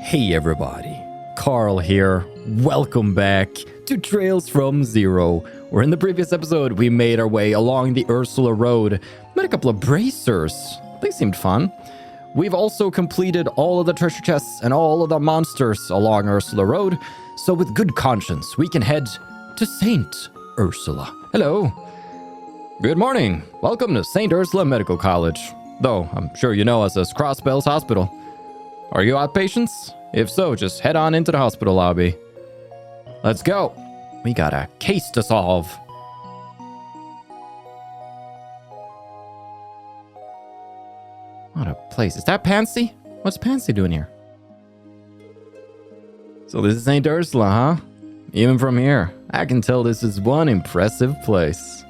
Hey everybody, Carl here. Welcome back to Trails from Zero, where in the previous episode we made our way along the Ursula Road, met a couple of bracers. They seemed fun. We've also completed all of the treasure chests and all of the monsters along Ursula Road, so with good conscience we can head to Saint Ursula. Hello. Good morning. Welcome to St. Ursula Medical College. Though I'm sure you know us as Crossbells Hospital. Are you outpatients? If so, just head on into the hospital lobby. Let's go. We got a case to solve. What a place. Is that Pansy? What's Pansy doing here? So this is St. Ursula, huh? Even from here, I can tell this is one impressive place.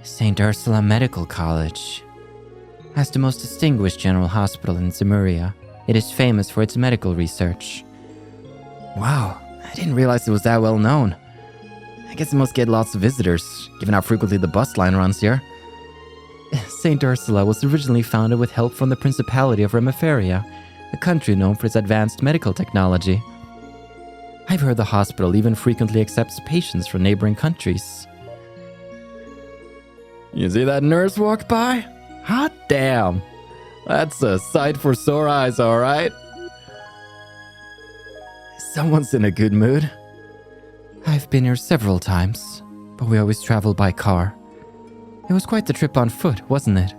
St. Ursula Medical College. As the most distinguished general hospital in Zemuria, it is famous for its medical research. Wow, I didn't realize it was that well known. I guess it must get lots of visitors, given how frequently the bus line runs here. St. Ursula was originally founded with help from the Principality of Remiferia, a country known for its advanced medical technology. I've heard the hospital even frequently accepts patients from neighboring countries. You see that nurse walk by? Hot damn! That's a sight for sore eyes, alright? Someone's in a good mood. I've been here several times, but we always travel by car. It was quite the trip on foot, wasn't it?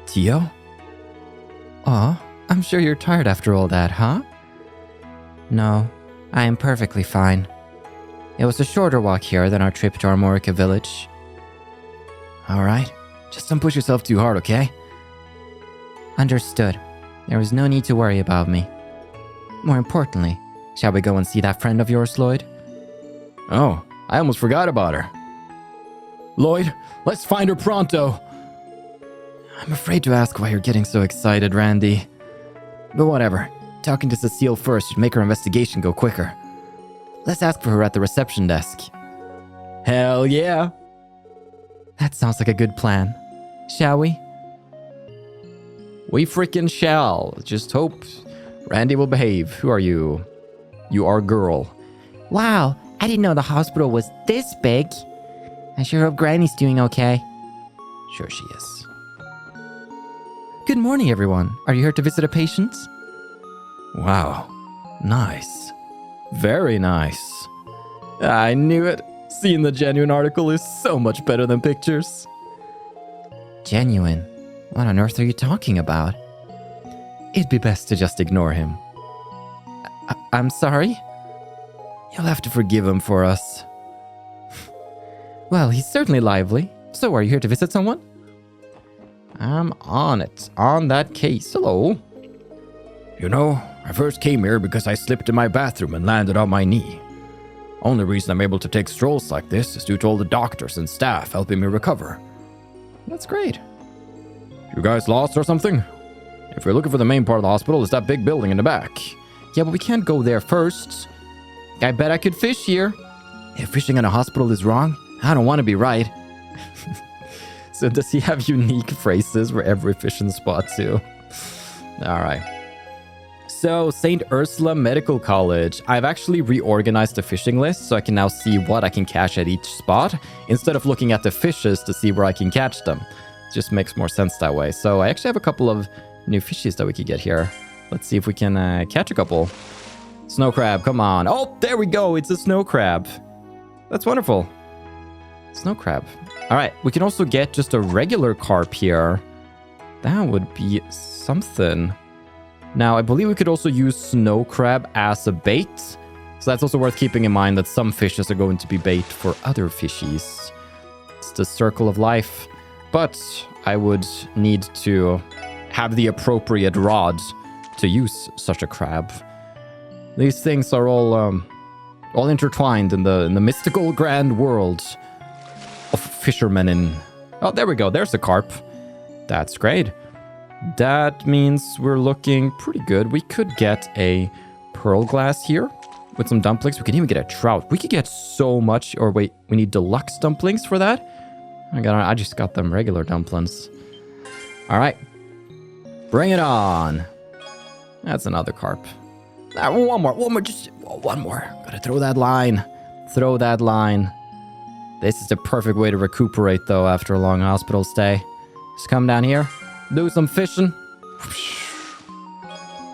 Tio? Oh, I'm sure you're tired after all that, huh? No, I am perfectly fine. It was a shorter walk here than our trip to Armorica village. Alright, just don't push yourself too hard, okay? Understood. There is no need to worry about me. More importantly, shall we go and see that friend of yours, Lloyd? Oh, I almost forgot about her. Lloyd, let's find her pronto! I'm afraid to ask why you're getting so excited, Randy. But whatever, talking to Cecile first should make her investigation go quicker. Let's ask for her at the reception desk. Hell yeah! That sounds like a good plan. Shall we? We freaking shall. Just hope Randy will behave. Who are you? You are a girl. Wow, I didn't know the hospital was this big. I sure hope Granny's doing okay. Sure she is. Good morning, everyone. Are you here to visit a patient? Wow. Nice. Very nice. I knew it. Seeing the genuine article is so much better than pictures. Genuine? What on earth are you talking about? It'd be best to just ignore him. I'm sorry? You'll have to forgive him for us. Well, he's certainly lively. So are you here to visit someone? I'm on it. On that case. Hello. You know, I first came here because I slipped in my bathroom and landed on my knee. Only reason I'm able to take strolls like this is due to all the doctors and staff helping me recover. That's great. You guys lost or something? If you're looking for the main part of the hospital, it's that big building in the back. Yeah, but we can't go there first. I bet I could fish here. If fishing in a hospital is wrong, I don't want to be right. So does he have unique phrases for every fishing spot too? Alright. So, St. Ursula Medical College. I've actually reorganized the fishing list so I can now see what I can catch at each spot instead of looking at the fishes to see where I can catch them. It just makes more sense that way. So I actually have a couple of new fishies that we could get here. Let's see if we can catch a couple. Snow crab, come on. Oh, there we go. It's a snow crab. That's wonderful. Snow crab. All right, we can also get just a regular carp here. That would be something. Now, I believe we could also use snow crab as a bait. So that's also worth keeping in mind that some fishes are going to be bait for other fishies. It's the circle of life. But I would need to have the appropriate rod to use such a crab. These things are all intertwined in the mystical grand world of fishermen in... Oh, there we go. There's a carp. That's great. That means we're looking pretty good. We could get a pearl glass here with some dumplings. We could even get a trout. We could get so much. Or wait, we need deluxe dumplings for that? I just got them regular dumplings. All right. Bring it on. That's another carp. One more, just one more. Gotta throw that line. Throw that line. This is the perfect way to recuperate, though, after a long hospital stay. Just come down here, do some fishing.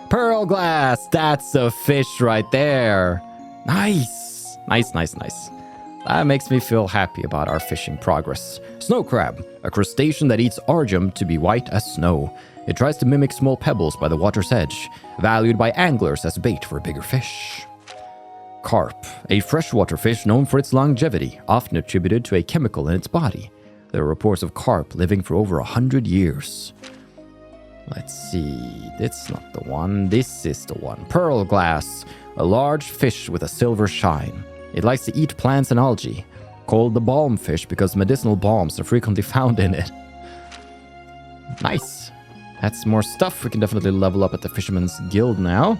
Pearl glass! That's a fish right there. Nice. Nice. That makes me feel happy about our fishing progress. Snow crab, a crustacean that eats argum to be white as snow. It tries to mimic small pebbles by the water's edge, valued by anglers as bait for bigger fish. Carp, a freshwater fish known for its longevity, often attributed to a chemical in its body. There are reports of carp living for over 100 years. Let's see, that's not the one, this is the one. Pearl glass, a large fish with a silver shine. It likes to eat plants and algae, called the balm fish because medicinal balms are frequently found in it. Nice. That's more stuff. We can definitely level up at the Fisherman's Guild now.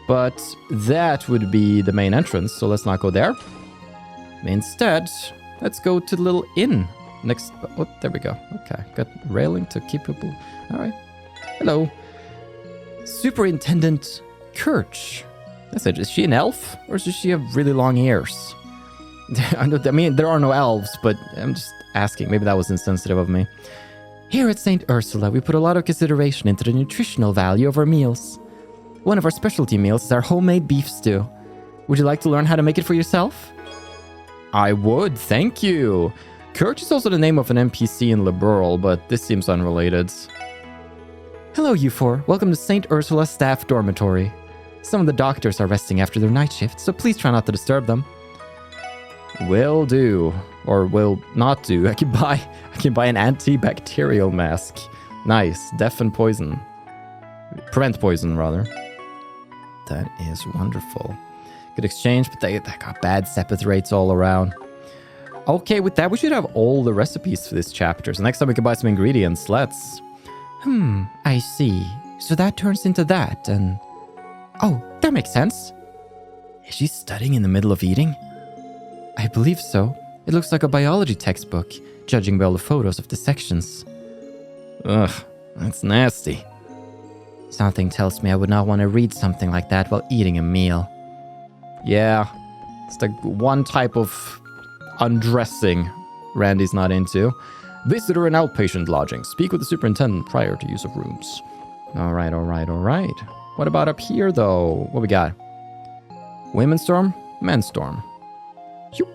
But that would be the main entrance, so let's not go there. Instead, let's go to the little inn next. Oh, there we go. Okay, got railing to keep people. All right. Hello. Superintendent Kirch. That's it. Is she an elf, or does she have really long ears? I mean, there are no elves, but I'm just asking. Maybe that was insensitive of me. Here at St. Ursula, we put a lot of consideration into the nutritional value of our meals. One of our specialty meals is our homemade beef stew. Would you like to learn how to make it for yourself? I would, thank you. Kirch is also the name of an NPC in Liberal, but this seems unrelated. Hello, you four. Welcome to St. Ursula Staff Dormitory. Some of the doctors are resting after their night shift, so please try not to disturb them. Will do. Or will not do. I can buy an antibacterial mask. Nice. Deafen poison. Prevent poison, rather. That is wonderful. Good exchange, but they got bad sepith rates all around. Okay, with that, we should have all the recipes for this chapter. So next time we can buy some ingredients. Let's... I see. So that turns into that, and... Oh, that makes sense. Is she studying in the middle of eating? I believe so. It looks like a biology textbook, judging by all the photos of the sections. Ugh, that's nasty. Something tells me I would not want to read something like that while eating a meal. Yeah, it's the one type of undressing Randy's not into. Visitor and outpatient lodging. Speak with the superintendent prior to use of rooms. All right. What about up here, though? What we got? Women's dorm? Men's dorm. Yoop.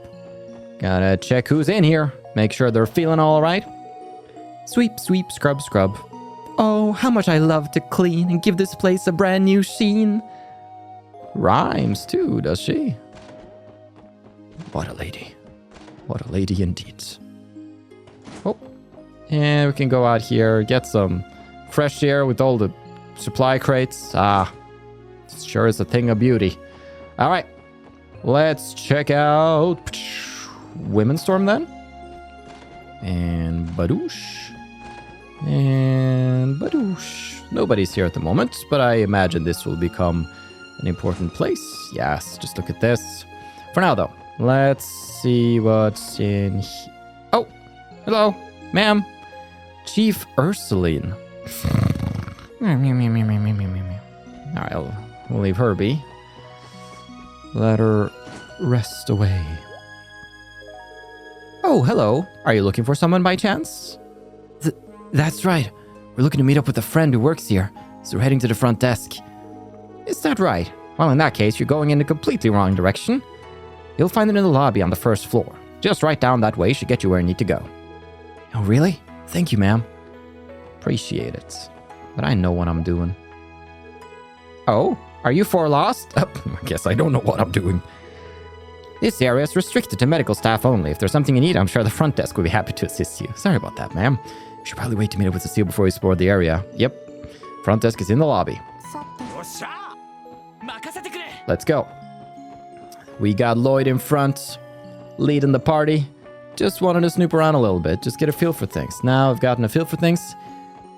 Gotta check who's in here. Make sure they're feeling all right. Sweep, scrub. Oh, how much I love to clean and give this place a brand new sheen. Rhymes, too, does she? What a lady. What a lady indeed. Oh. And we can go out here, get some fresh air with all the supply crates. It sure is a thing of beauty. All right. Let's check out Women's Storm then. And badoosh. Nobody's here at the moment, but I imagine this will become an important place. Yes, just look at this. For now, though, let's see what's in here. Oh, hello, ma'am. Chief Ursuline. All right, we'll leave her be. Let her rest away. Oh, hello. Are you looking for someone by chance? That's right. We're looking to meet up with a friend who works here, so we're heading to the front desk. Is that right? Well, in that case, you're going in the completely wrong direction. You'll find it in the lobby on the first floor. Just right down that way should get you where you need to go. Oh, really? Thank you, ma'am. Appreciate it. But I know what I'm doing. Oh, are you four lost? I guess I don't know what I'm doing. This area is restricted to medical staff only. If there's something you need, I'm sure the front desk will be happy to assist you. Sorry about that, ma'am. You should probably wait to meet up with Cecile before you explore the area. Yep. Front desk is in the lobby. Let's go. We got Lloyd in front, leading the party. Just wanted to snoop around a little bit, just get a feel for things. Now I've gotten a feel for things,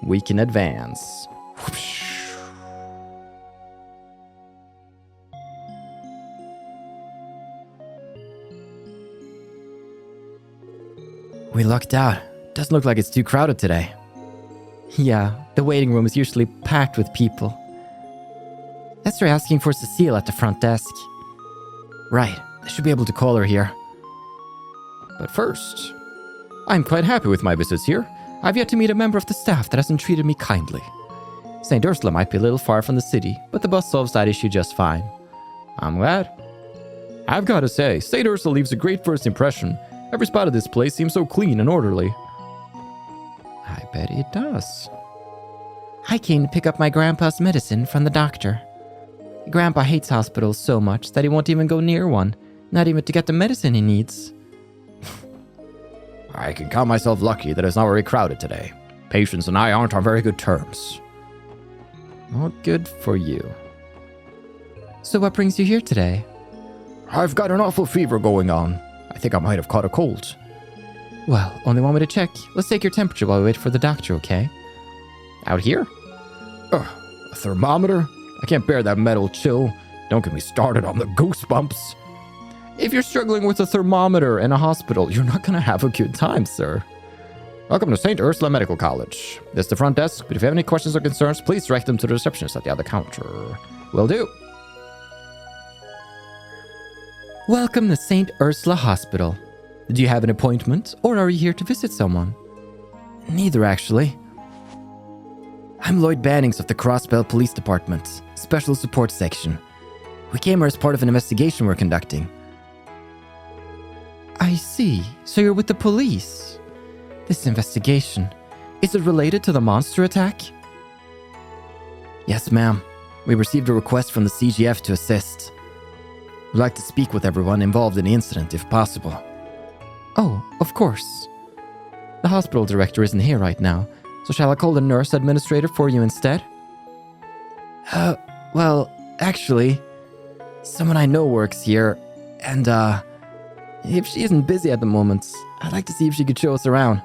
we can advance. We lucked out. Doesn't look like it's too crowded today. Yeah, The waiting room is usually packed with people. Let's try asking for Cecile at the front desk. Right, I should be able to call her here. But first, I'm quite happy with my visits here. I've yet to meet a member of the staff that hasn't treated me kindly. St. Ursula might be a little far from the city, but the bus solves that issue just fine. I'm glad. I've got to say, St. Ursula leaves a great first impression. Every spot of this place seems so clean and orderly. I bet it does. I came to pick up my grandpa's medicine from the doctor. Grandpa hates hospitals so much that he won't even go near one, not even to get the medicine he needs. I can count myself lucky that it's not very crowded today. Patients and I aren't on very good terms. Not good for you. So what brings you here today? I've got an awful fever going on. I think I might have caught a cold. Well, only one way to check. Let's take your temperature while we wait for the doctor, okay? Out here? A thermometer? I can't bear that metal chill. Don't get me started on the goosebumps. If you're struggling with a thermometer in a hospital, you're not going to have a good time, sir. Welcome to St. Ursula Medical College. This is the front desk, but if you have any questions or concerns, please direct them to the receptionist at the other counter. Will do. Welcome to St. Ursula Hospital. Do you have an appointment, or are you here to visit someone? Neither, actually. I'm Lloyd Bannings of the Crossbell Police Department, Special Support Section. We came here as part of an investigation we're conducting. I see. So you're with the police. This investigation, is it related to the monster attack? Yes, ma'am. We received a request from the CGF to assist. We'd like to speak with everyone involved in the incident, if possible. Oh, of course. The hospital director isn't here right now, so shall I call the nurse administrator for you instead? Well, actually, someone I know works here, and, if she isn't busy at the moment, I'd like to see if she could show us around.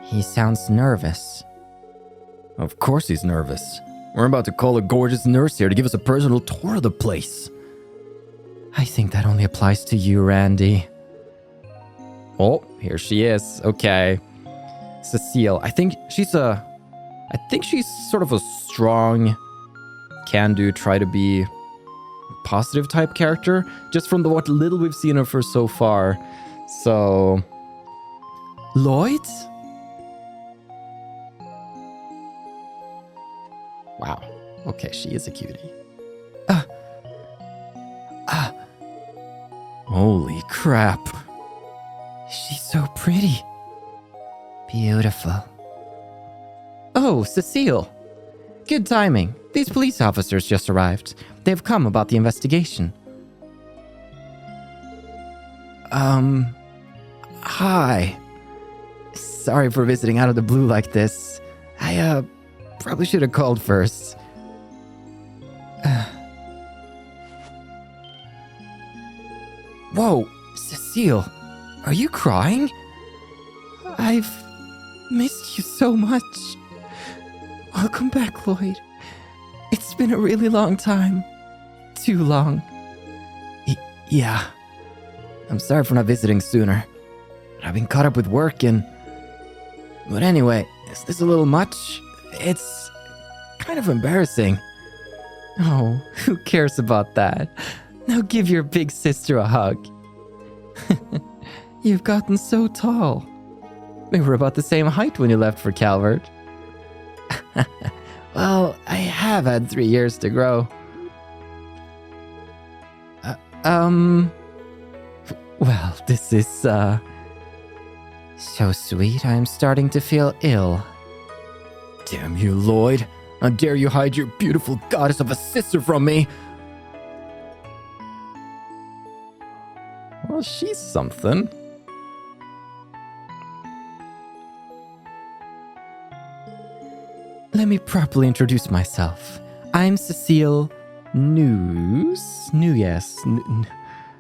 He sounds nervous. Of course he's nervous. We're about to call a gorgeous nurse here to give us a personal tour of the place. I think that only applies to you, Randy. Oh, here she is. Okay. Cecile. I think she's sort of a strong, can-do, try to be positive type character, just from what little we've seen of her so far. So, Lloyd? Wow. Okay, she is a cutie. Holy crap. She's so pretty. Beautiful. Oh, Cecile. Good timing. These police officers just arrived. They've come about the investigation. Hi. Sorry for visiting out of the blue like this. I, probably should have called first. Whoa, Cecile, are you crying? I've missed you so much. Welcome back, Lloyd. It's been a really long time. Too long. Yeah. I'm sorry for not visiting sooner. But I've been caught up with work and... But anyway, is this a little much? It's kind of embarrassing. Oh, who cares about that? Now give your big sister a hug. You've gotten so tall. We were about the same height when you left for Calvert. Well, I have had 3 years to grow. Well, this is, so sweet, I'm starting to feel ill. Damn you, Lloyd. How dare you hide your beautiful goddess of a sister from me? Well, she's something. Let me properly introduce myself. I'm Cecile Nuyes.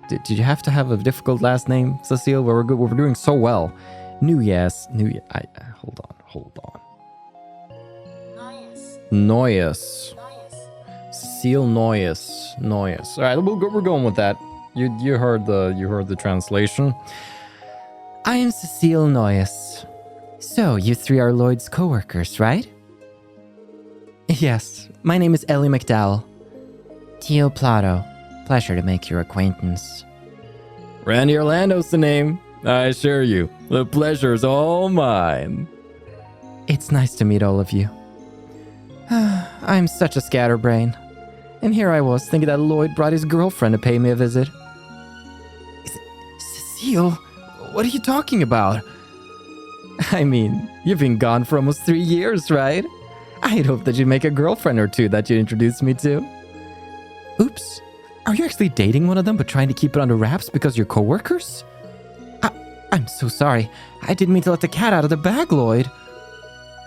Did you have to have a difficult last name, Cecile? We're good. We're doing so well. Nuyes. Hold on. Noyes. Cecile Noyes. All right, we're going with that. You heard the translation. I am Cecile Noyes. So, you three are Lloyd's co-workers, right? Yes, my name is Ellie McDowell. Tio Plato. Pleasure to make your acquaintance. Randy Orlando's the name. I assure you, the pleasure's all mine. It's nice to meet all of you. I'm such a scatterbrain. And here I was thinking that Lloyd brought his girlfriend to pay me a visit. Cecile, what are you talking about? I mean, you've been gone for almost 3 years, right? I'd hope that you'd make a girlfriend or two that you'd introduce me to. Oops. Are you actually dating one of them but trying to keep it under wraps because you're co-workers? I'm so sorry. I didn't mean to let the cat out of the bag, Lloyd.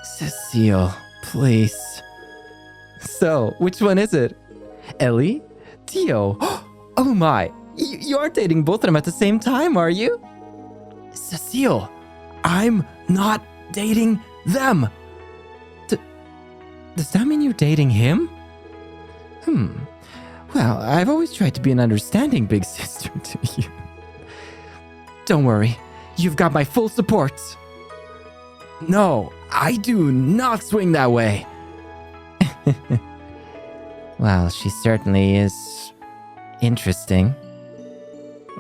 Cecile, please. So, which one is it? Ellie? Tio? Oh my! You aren't dating both of them at the same time, are you? Cecile, I'm not dating them. Does that mean you're dating him? Well, I've always tried to be an understanding big sister to you. Don't worry, you've got my full support. No, I do not swing that way. Well, she certainly is interesting.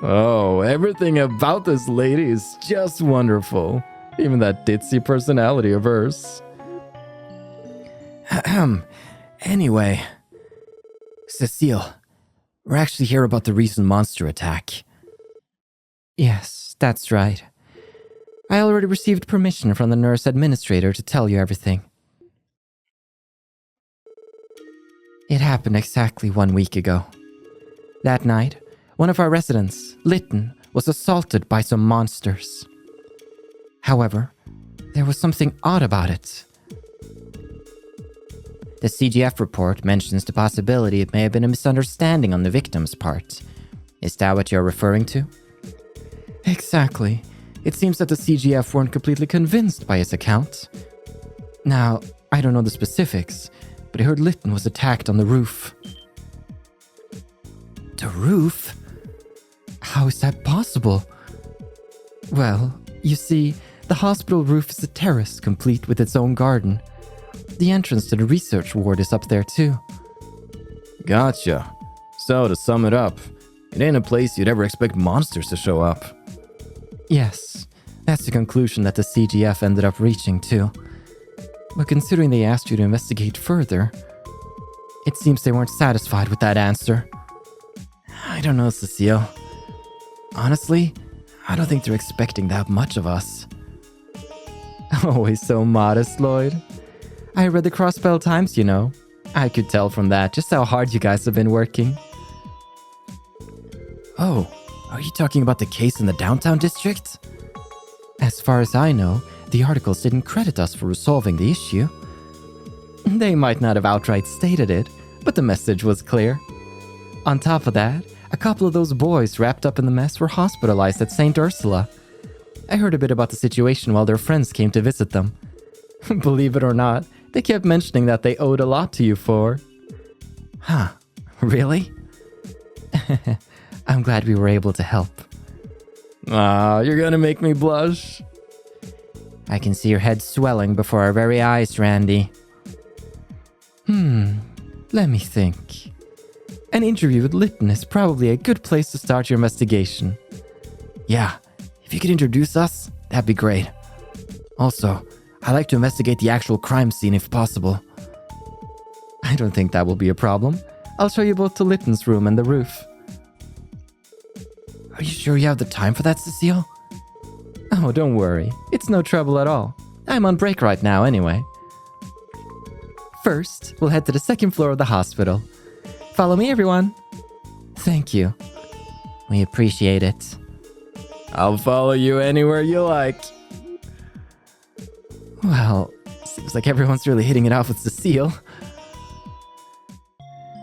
Oh, everything about this lady is just wonderful. Even that ditzy personality of hers. Anyway, Cecile, we're actually here about the recent monster attack. Yes, that's right. I already received permission from the nurse administrator to tell you everything. It happened exactly 1 week ago. That night, one of our residents, Lytton, was assaulted by some monsters. However, there was something odd about it. The CGF report mentions the possibility it may have been a misunderstanding on the victim's part. Is that what you're referring to? Exactly. It seems that the CGF weren't completely convinced by his account. Now, I don't know the specifics, but I heard Lytton was attacked on the roof. The roof? How is that possible? Well, you see, the hospital roof is a terrace complete with its own garden. The entrance to the research ward is up there too. Gotcha. So, to sum it up, it ain't a place you'd ever expect monsters to show up. Yes, that's the conclusion that the CGF ended up reaching too. But considering they asked you to investigate further, it seems they weren't satisfied with that answer. I don't know, Cecile. Honestly, I don't think they're expecting that much of us. Always so modest, Lloyd. I read the Crossbell Times, you know. I could tell from that just how hard you guys have been working. Oh, are you talking about the case in the downtown district? As far as I know, the articles didn't credit us for resolving the issue. They might not have outright stated it, but the message was clear. On top of that, a couple of those boys wrapped up in the mess were hospitalized at St. Ursula. I heard a bit about the situation while their friends came to visit them. Believe it or not, they kept mentioning that they owed a lot to you for. Huh, really? I'm glad we were able to help. Ah, you're gonna make me blush. I can see your head swelling before our very eyes, Randy. Let me think. An interview with Lytton is probably a good place to start your investigation. Yeah, if you could introduce us, that'd be great. Also, I'd like to investigate the actual crime scene if possible. I don't think that will be a problem. I'll show you both to Lytton's room and the roof. Are you sure you have the time for that, Cecile? Oh, don't worry. It's no trouble at all. I'm on break right now anyway. First, we'll head to the second floor of the hospital. Follow me, everyone. Thank you. We appreciate it. I'll follow you anywhere you like. Well, seems like everyone's really hitting it off with Cecile.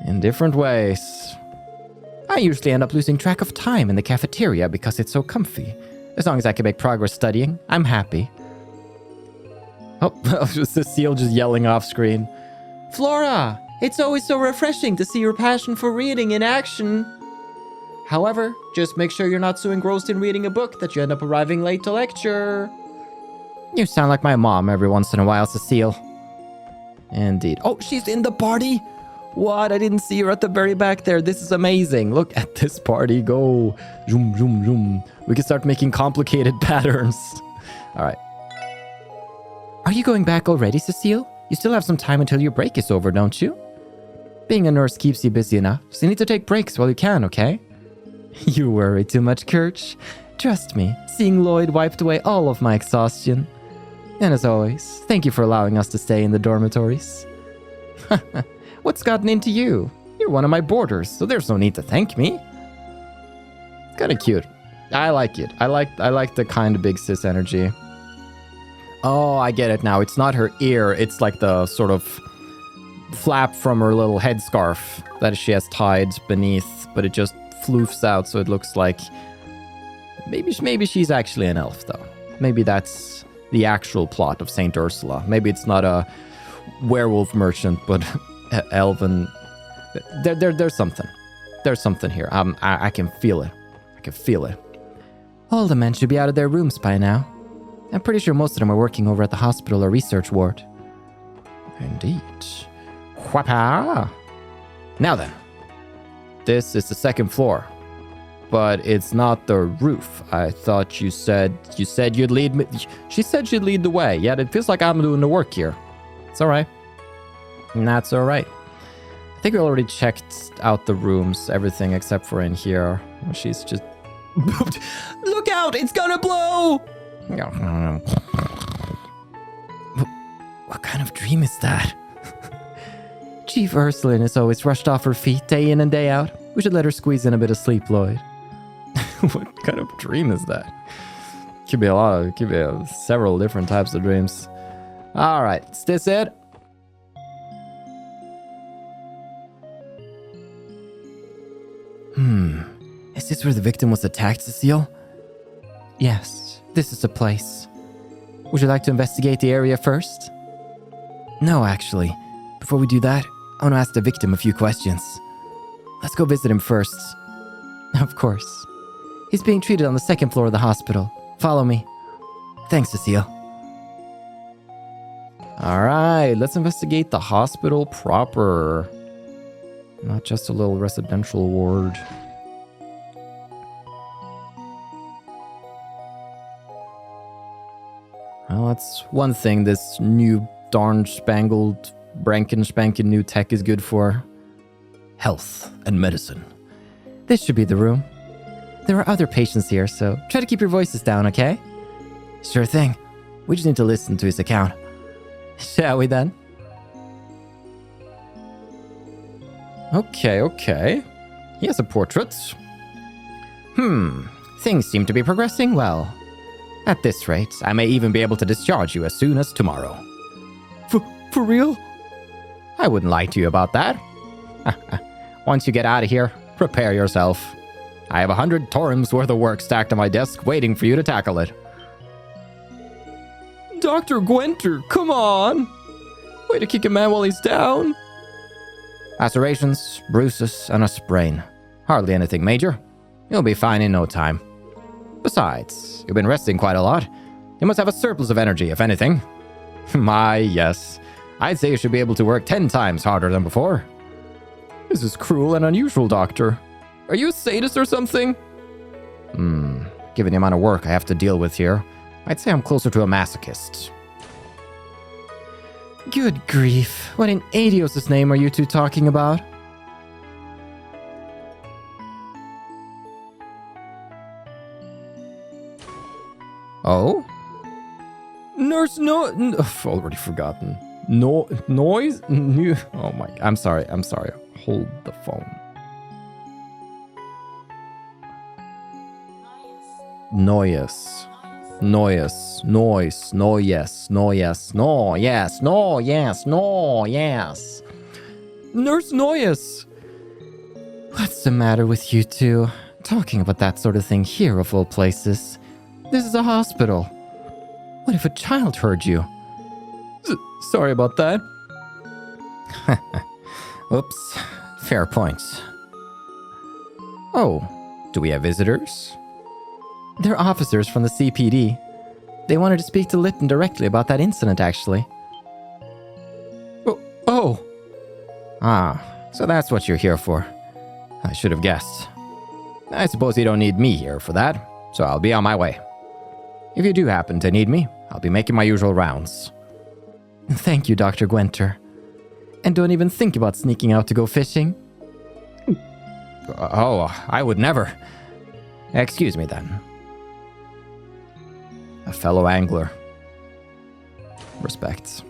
In different ways. I usually end up losing track of time in the cafeteria because it's so comfy. As long as I can make progress studying, I'm happy. Oh, Cecile just yelling off screen. Flora, it's always so refreshing to see your passion for reading in action. However, just make sure you're not so engrossed in reading a book that you end up arriving late to lecture. You sound like my mom every once in a while, Cecile. Indeed. Oh, she's in the party? What? I didn't see her at the very back there. This is amazing. Look at this party go. Zoom, zoom, zoom. We can start making complicated patterns. All right. Are you going back already, Cecile? You still have some time until your break is over, don't you? Being a nurse keeps you busy enough, so you need to take breaks while you can, okay? You worry too much, Kirch. Trust me, seeing Lloyd wiped away all of my exhaustion. And as always, thank you for allowing us to stay in the dormitories. What's gotten into you? You're one of my boarders, so there's no need to thank me. It's kind of cute. I like it. I like the kind of big sis energy. Oh, I get it now. It's not her ear. It's like the sort of flap from her little headscarf that she has tied beneath, but it just floofs out, so it looks like maybe she's actually an elf, though. Maybe that's the actual plot of Saint Ursula. Maybe it's not a werewolf merchant, but elven. There's something. There's something here. I can feel it. I can feel it. All the men should be out of their rooms by now. I'm pretty sure most of them are working over at the hospital or research ward. Indeed. Whapa! Now then. This is the second floor. But it's not the roof. I thought you said you'd lead me. She said she'd lead the way, yet it feels like I'm doing the work here. It's alright. That's alright. I think we already checked out the rooms, everything except for in here. She's just... Look out! It's gonna blow! What kind of dream is that? Chief Ursula is always rushed off her feet day in and day out. We should let her squeeze in a bit of sleep, Lloyd. What kind of dream is that? Could be several different types of dreams. All right, is this it? Is this where the victim was attacked, Cecile? Yes, this is the place. Would you like to investigate the area first? No, actually. Before we do that, I want to ask the victim a few questions. Let's go visit him first. Of course. He's being treated on the second floor of the hospital. Follow me. Thanks, Cecile. All right, let's investigate the hospital proper. Not just a little residential ward. Well, that's one thing this new darn-spangled, branken-spankin' new tech is good for. Health and medicine. This should be the room. There are other patients here, so try to keep your voices down, okay? Sure thing. We just need to listen to his account. Shall we then? Okay. He has a portrait. Things seem to be progressing well. At this rate, I may even be able to discharge you as soon as tomorrow. For real? I wouldn't lie to you about that. Once you get out of here, prepare yourself. I have 100 Torums worth of work stacked on my desk waiting for you to tackle it. Dr. Gwenter, come on! Way to kick a man while he's down. Lacerations, bruises, and a sprain. Hardly anything major. You'll be fine in no time. Besides, you've been resting quite a lot. You must have a surplus of energy, if anything. My, yes. I'd say you should be able to work 10 times harder than before. This is cruel and unusual, Doctor. Are you a sadist or something? Given the amount of work I have to deal with here, I'd say I'm closer to a masochist. Good grief. What in Adios' name are you two talking about? Oh? Nurse, no... I've already forgotten. Noise? Oh my... I'm sorry. Hold the phone. Noise. Noise. Nurse Noyes! What's the matter with you two? Talking about that sort of thing here, of all places. This is a hospital. What if a child heard you? Sorry about that. Oops. Fair point. Oh, do we have visitors? They're officers from the CPD. They wanted to speak to Lytton directly about that incident, actually. Oh! Ah, so that's what you're here for. I should have guessed. I suppose you don't need me here for that, so I'll be on my way. If you do happen to need me, I'll be making my usual rounds. Thank you, Dr. Gwenter. And don't even think about sneaking out to go fishing. Oh, I would never. Excuse me then. A fellow angler. Respects.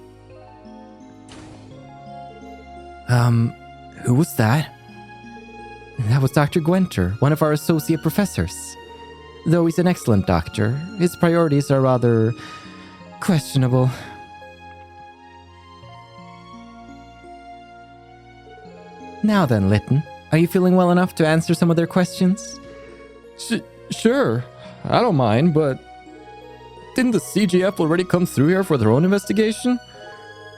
Who was that? That was Dr. Gwenter, one of our associate professors. Though he's an excellent doctor, his priorities are rather questionable. Now then, Lytton, are you feeling well enough to answer some of their questions? Sure. I don't mind, but didn't the CGF already come through here for their own investigation?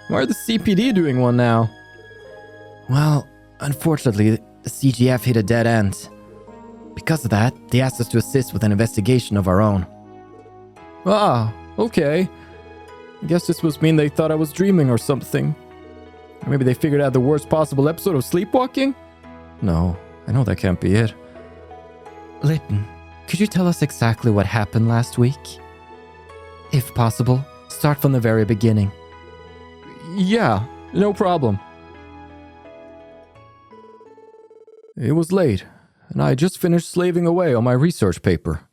Why are the CPD doing one now? Well, unfortunately, the CGF hit a dead end. Because of that, they asked us to assist with an investigation of our own. Ah, okay. I guess this must mean they thought I was dreaming or something. Or maybe they figured out the worst possible episode of sleepwalking? No, I know that can't be it. Lytton, could you tell us exactly what happened last week? If possible, start from the very beginning. Yeah, no problem. It was late, and I had just finished slaving away on my research paper.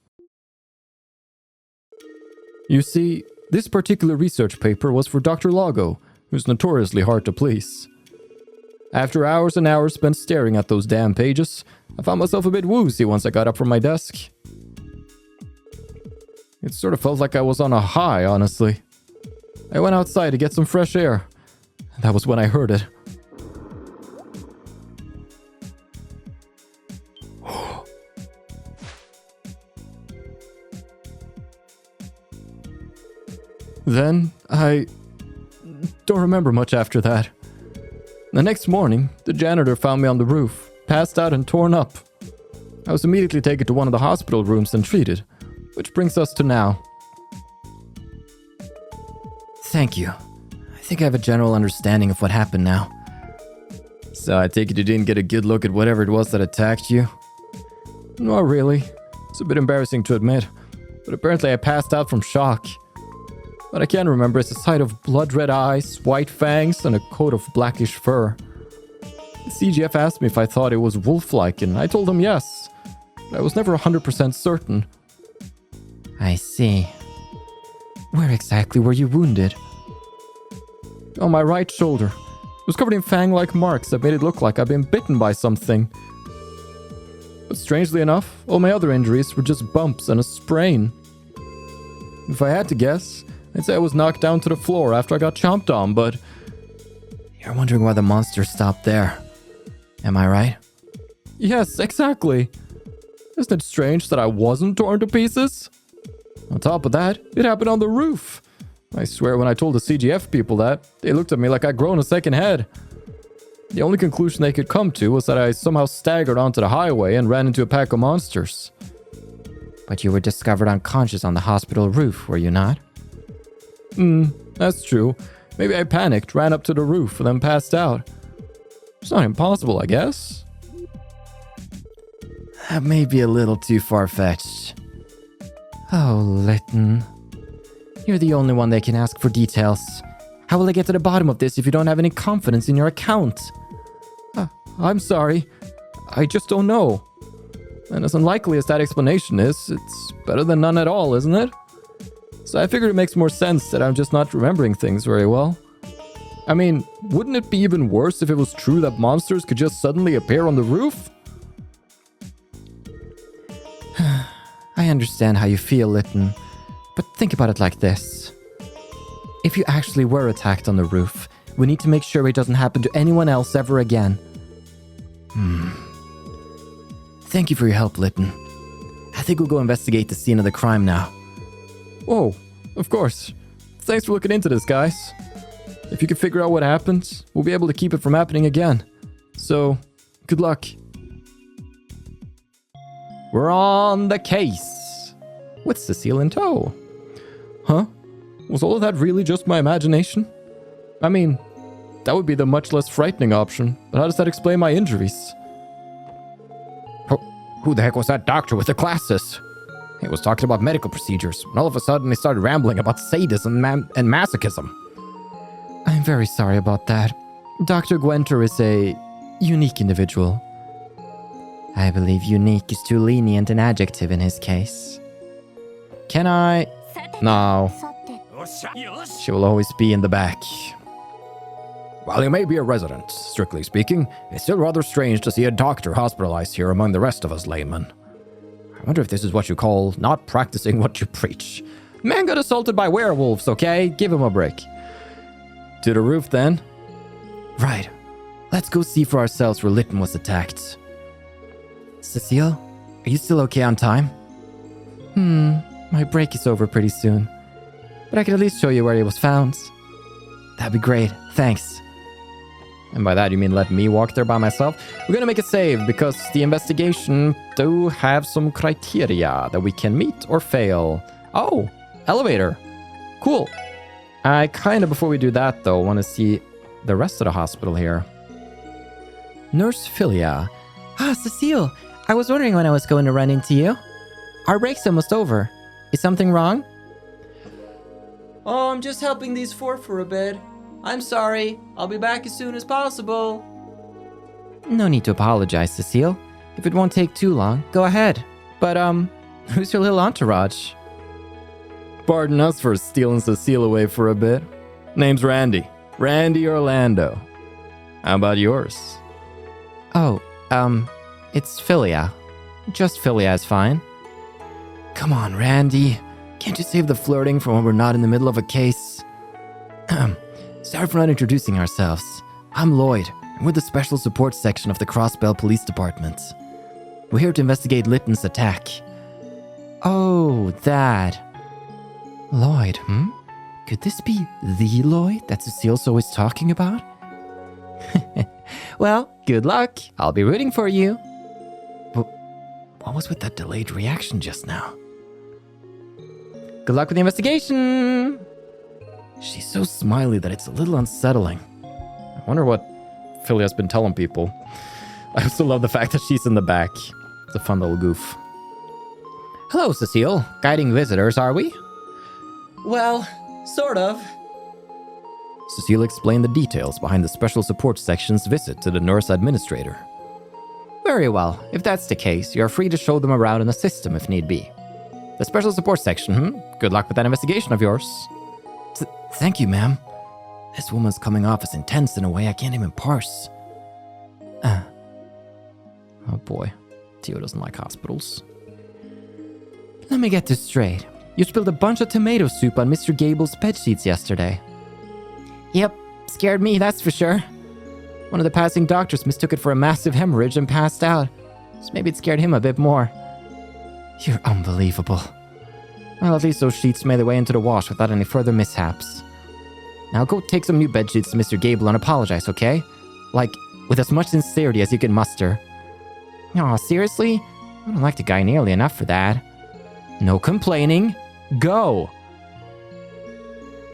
You see, this particular research paper was for Dr. Lago, who's notoriously hard to please. After hours and hours spent staring at those damn pages, I found myself a bit woozy once I got up from my desk. It sort of felt like I was on a high, honestly. I went outside to get some fresh air. That was when I heard it. Then, I don't remember much after that. The next morning, the janitor found me on the roof, passed out and torn up. I was immediately taken to one of the hospital rooms and treated, which brings us to now. Thank you. I think I have a general understanding of what happened now. So I take it you didn't get a good look at whatever it was that attacked you? Not really. It's a bit embarrassing to admit, but apparently I passed out from shock. What I can remember is a sight of blood-red eyes, white fangs, and a coat of blackish fur. The CGF asked me if I thought it was wolf-like, and I told them yes, but I was never 100% certain. I see. Where exactly were you wounded? On my right shoulder. It was covered in fang-like marks that made it look like I'd been bitten by something. But strangely enough, all my other injuries were just bumps and a sprain. If I had to guess, I'd say I was knocked down to the floor after I got chomped on, but... You're wondering why the monster stopped there. Am I right? Yes, exactly. Isn't it strange that I wasn't torn to pieces? On top of that, it happened on the roof. I swear when I told the CGF people that, they looked at me like I'd grown a second head. The only conclusion they could come to was that I somehow staggered onto the highway and ran into a pack of monsters. But you were discovered unconscious on the hospital roof, were you not? That's true. Maybe I panicked, ran up to the roof, and then passed out. It's not impossible, I guess. That may be a little too far-fetched. Oh, Lytton. You're the only one they can ask for details. How will they get to the bottom of this if you don't have any confidence in your account? I'm sorry. I just don't know. And as unlikely as that explanation is, it's better than none at all, isn't it? So I figured it makes more sense that I'm just not remembering things very well. I mean, wouldn't it be even worse if it was true that monsters could just suddenly appear on the roof? I understand how you feel, Lytton, but think about it like this. If you actually were attacked on the roof, we need to make sure it doesn't happen to anyone else ever again. Thank you for your help, Lytton. I think we'll go investigate the scene of the crime now. Oh, of course. Thanks for looking into this, guys. If you can figure out what happened, we'll be able to keep it from happening again. So, good luck. We're on the case. With Cecile in tow. Huh? Was all of that really just my imagination? I mean, that would be the much less frightening option, but how does that explain my injuries? Who the heck was that doctor with the glasses? He was talking about medical procedures, and all of a sudden he started rambling about sadism and masochism. I'm very sorry about that. Dr. Gwenter is a unique individual. I believe unique is too lenient an adjective in his case. Can I? No. She will always be in the back. While you may be a resident, strictly speaking, it's still rather strange to see a doctor hospitalized here among the rest of us laymen. I wonder if this is what you call not practicing what you preach. Man got assaulted by werewolves, okay? Give him a break. To the roof, then? Right. Let's go see for ourselves where Lytton was attacked. Cecile, are you still okay on time? My break is over pretty soon. But I can at least show you where he was found. That'd be great, thanks. And by that you mean let me walk there by myself? We're gonna make a save because the investigation do have some criteria that we can meet or fail. Oh, elevator. Cool. I before we do that though, want to see the rest of the hospital here. Nurse Philia. Cecile, I was wondering when I was going to run into you. Our break's almost over. Is something wrong? Oh, I'm just helping these four for a bit. I'm sorry. I'll be back as soon as possible. No need to apologize, Cecile. If it won't take too long, go ahead. But, who's your little entourage? Pardon us for stealing Cecile away for a bit. Name's Randy. Randy Orlando. How about yours? Oh, it's Philia. Just Philia is fine. Come on, Randy. Can't you save the flirting for when we're not in the middle of a case? Sorry for not introducing ourselves. I'm Lloyd, and we're the Special Support Section of the Crossbell Police Department. We're here to investigate Lytton's attack. Oh, that. Lloyd, Could this be the Lloyd that Cecile's always talking about? Well, good luck. I'll be rooting for you. But what was with that delayed reaction just now? Good luck with the investigation. She's so smiley that it's a little unsettling. I wonder what Philia's been telling people. I also love the fact that she's in the back. It's a fun little goof. Hello, Cecile. Guiding visitors, are we? Well, sort of. Cecile explained the details behind the Special Support Section's visit to the nurse administrator. Very well. If that's the case, you're free to show them around in the system if need be. The Special Support Section, Good luck with that investigation of yours. Thank you, ma'am. This woman's coming off as intense in a way I can't even parse. Oh boy. Tio doesn't like hospitals. Let me get this straight. You spilled a bunch of tomato soup on Mr. Gable's bed sheets yesterday. Yep, scared me, that's for sure. One of the passing doctors mistook it for a massive hemorrhage and passed out. So maybe it scared him a bit more. You're unbelievable. Well, at least those sheets made their way into the wash without any further mishaps. Now go take some new bed sheets to Mr. Gable and apologize, okay? Like, with as much sincerity as you can muster. Aw, seriously? I don't like the guy nearly enough for that. No complaining. Go!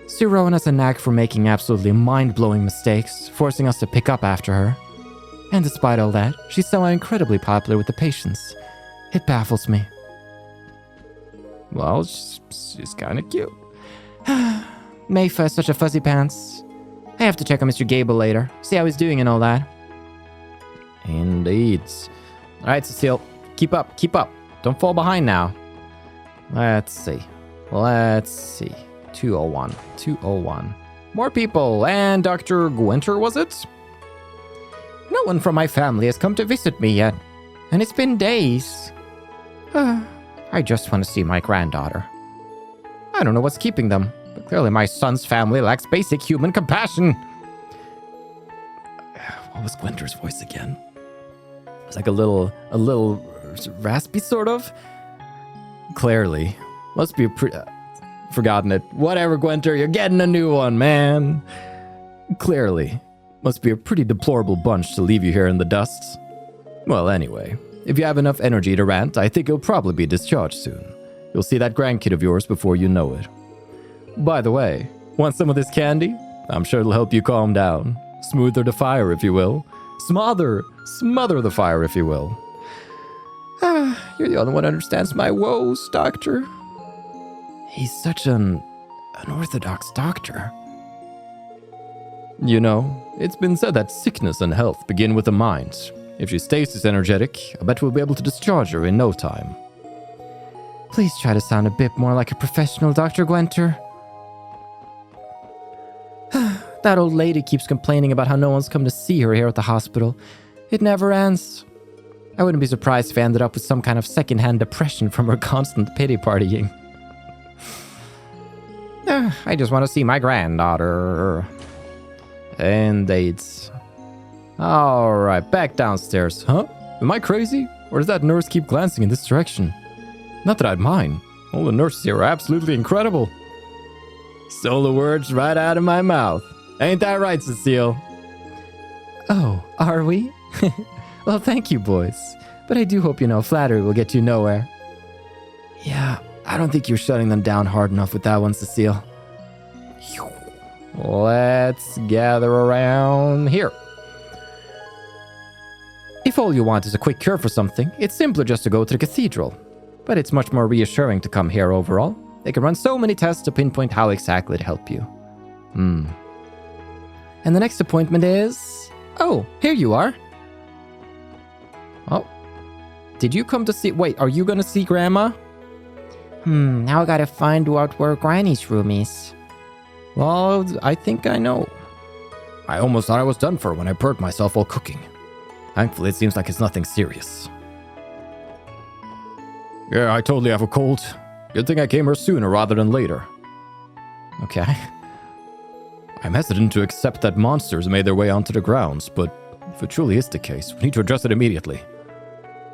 Sue Rowan has a knack for making absolutely mind-blowing mistakes, forcing us to pick up after her. And despite all that, she's somehow incredibly popular with the patients. It baffles me. Well, she's kind of cute. Mayfa is such a fuzzy pants. I have to check on Mr. Gable later, see how he's doing and all that. Indeed. All right, Cecile, keep up. Don't fall behind now. Let's see. 201. More people, and Dr. Gwenter, was it? No one from my family has come to visit me yet, and it's been days. I just want to see my granddaughter. I don't know what's keeping them, but clearly my son's family lacks basic human compassion. What was Gwenter's voice again? It was like a little raspy, sort of. Clearly. Must be forgotten it. Whatever, Gwenter, you're getting a new one, man. Clearly. Must be a pretty deplorable bunch to leave you here in the dust. Well, anyway, if you have enough energy to rant, I think you'll probably be discharged soon. You'll see that grandkid of yours before you know it. By the way, want some of this candy? I'm sure it'll help you calm down. Smoother the fire, if you will. Smother the fire, if you will. You're the only one who understands my woes, Doctor. He's such an orthodox doctor. You know, it's been said that sickness and health begin with the mind. If she stays this energetic, I bet we'll be able to discharge her in no time. Please try to sound a bit more like a professional, Dr. Gwenter. That old lady keeps complaining about how no one's come to see her here at the hospital. It never ends. I wouldn't be surprised if I ended up with some kind of secondhand depression from her constant pity partying. I just want to see my granddaughter. And dates. Alright, back downstairs. Huh? Am I crazy? Or does that nurse keep glancing in this direction? Not that I'd mind. All the nurses here are absolutely incredible. Stole the words right out of my mouth. Ain't that right, Cecile? Oh, are we? Well, thank you, boys. But I do hope you know flattery will get you nowhere. Yeah, I don't think you're shutting them down hard enough with that one, Cecile. Let's gather around here. If all you want is a quick cure for something, it's simpler just to go to the cathedral. But it's much more reassuring to come here overall. They can run so many tests to pinpoint how exactly to help you. And the next appointment is... Oh, here you are. Oh. Did you come to see... Wait, are you gonna see Grandma? Now I gotta find out where Granny's room is. Well, I think I know. I almost thought I was done for when I burnt myself while cooking. Thankfully, it seems like it's nothing serious. Yeah, I totally have a cold. Good thing I came here sooner rather than later. Okay. I'm hesitant to accept that monsters made their way onto the grounds, but if it truly is the case, we need to address it immediately.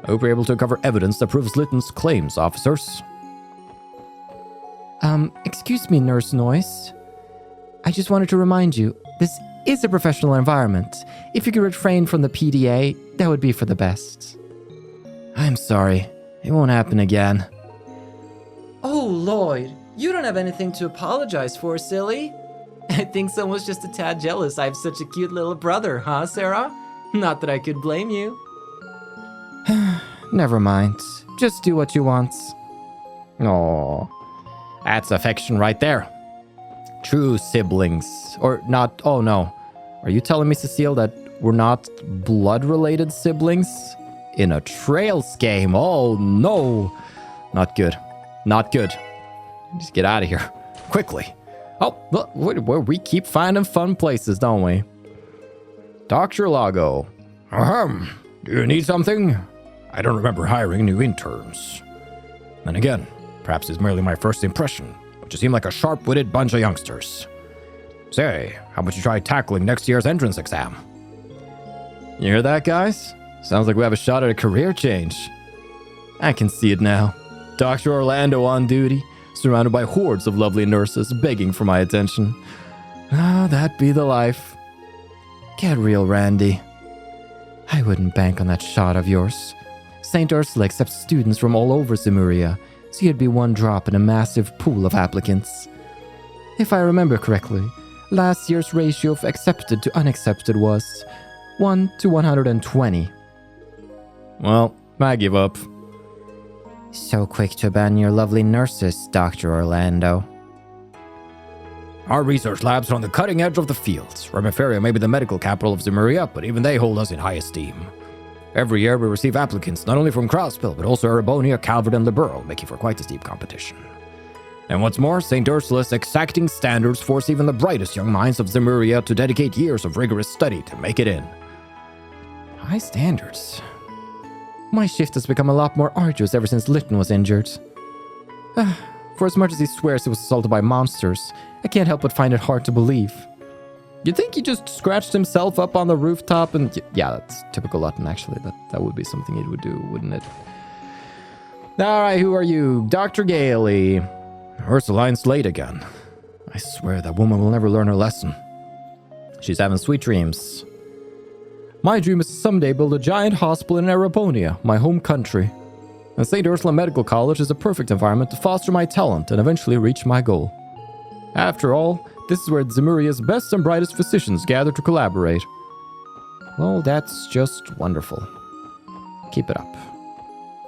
I hope we're able to uncover evidence that proves Lytton's claims, officers. Excuse me, Nurse Noyce. I just wanted to remind you, this is a professional environment. If you could refrain from the PDA, that would be for the best. I'm sorry. It won't happen again. Oh, Lloyd, you don't have anything to apologize for, silly. I think someone's just a tad jealous I have such a cute little brother, huh, Sarah? Not that I could blame you. Never mind. Just do what you want. Aww. That's affection right there. True siblings. Or not... Oh, no. Are you telling me, Cecile, that we're not blood-related siblings? In a Trails game? Oh, no. Not good. Not good. Just get out of here. Quickly. Oh, look, we keep finding fun places, don't we? Dr. Lago. Do you need something? I don't remember hiring new interns. Then again, perhaps it's merely my first impression, but you seem like a sharp-witted bunch of youngsters. Say, how about you try tackling next year's entrance exam? You hear that, guys? Sounds like we have a shot at a career change. I can see it now. Dr. Orlando on duty, surrounded by hordes of lovely nurses begging for my attention. Ah, that'd be the life. Get real, Randy. I wouldn't bank on that shot of yours. St. Ursula accepts students from all over Zemuria, so you'd be one drop in a massive pool of applicants. If I remember correctly, last year's ratio of accepted to unaccepted was 1 to 120. Well, I give up. So quick to ban your lovely nurses, Dr. Orlando. Our research labs are on the cutting edge of the field. Remiferia may be the medical capital of Zemuria, but even they hold us in high esteem. Every year we receive applicants not only from Crowspil, but also Erebonia, Calvert, and Libero, making for quite a steep competition. And what's more, St. Ursula's exacting standards force even the brightest young minds of Zemuria to dedicate years of rigorous study to make it in. High standards. My shift has become a lot more arduous ever since Lytton was injured. For as much as he swears he was assaulted by monsters, I can't help but find it hard to believe. You think he just scratched himself up on the rooftop and... Yeah, that's typical Lytton, actually. That would be something he would do, wouldn't it? Alright, who are you? Dr. Gailey. Ursula's late again. I swear that woman will never learn her lesson. She's having sweet dreams. My dream is to someday build a giant hospital in Erebonia, my home country. And St. Ursula Medical College is a perfect environment to foster my talent and eventually reach my goal. After all, this is where Zemuria's best and brightest physicians gather to collaborate. Well, that's just wonderful. Keep it up.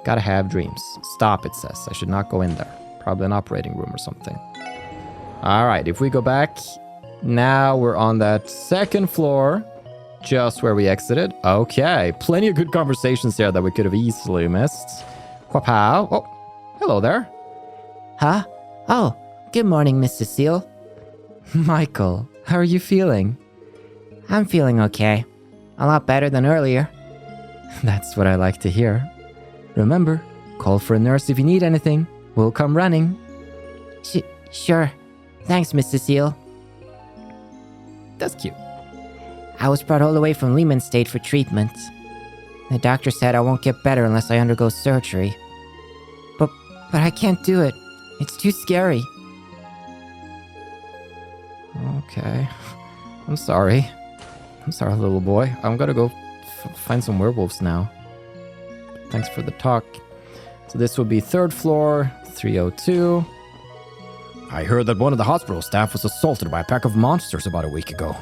Gotta have dreams. Stop, it says. I should not go in there. Probably an operating room or something. Alright, if we go back, now we're on that second floor, just where we exited. Okay, plenty of good conversations here that we could have easily missed. Quapow. Oh, hello there. Huh? Oh, good morning, Miss Cecile. Michael, how are you feeling? I'm feeling okay. A lot better than earlier. That's what I like to hear. Remember, call for a nurse if you need anything. We'll come running. Sure. Thanks, Miss Cecile. That's cute. I was brought all the way from Lehman State for treatment. The doctor said I won't get better unless I undergo surgery. But I can't do it. It's too scary. Okay. I'm sorry. I'm sorry, little boy. I'm gonna go find some werewolves now. Thanks for the talk. So this will be third floor, 302. I heard that one of the hospital staff was assaulted by a pack of monsters about a week ago.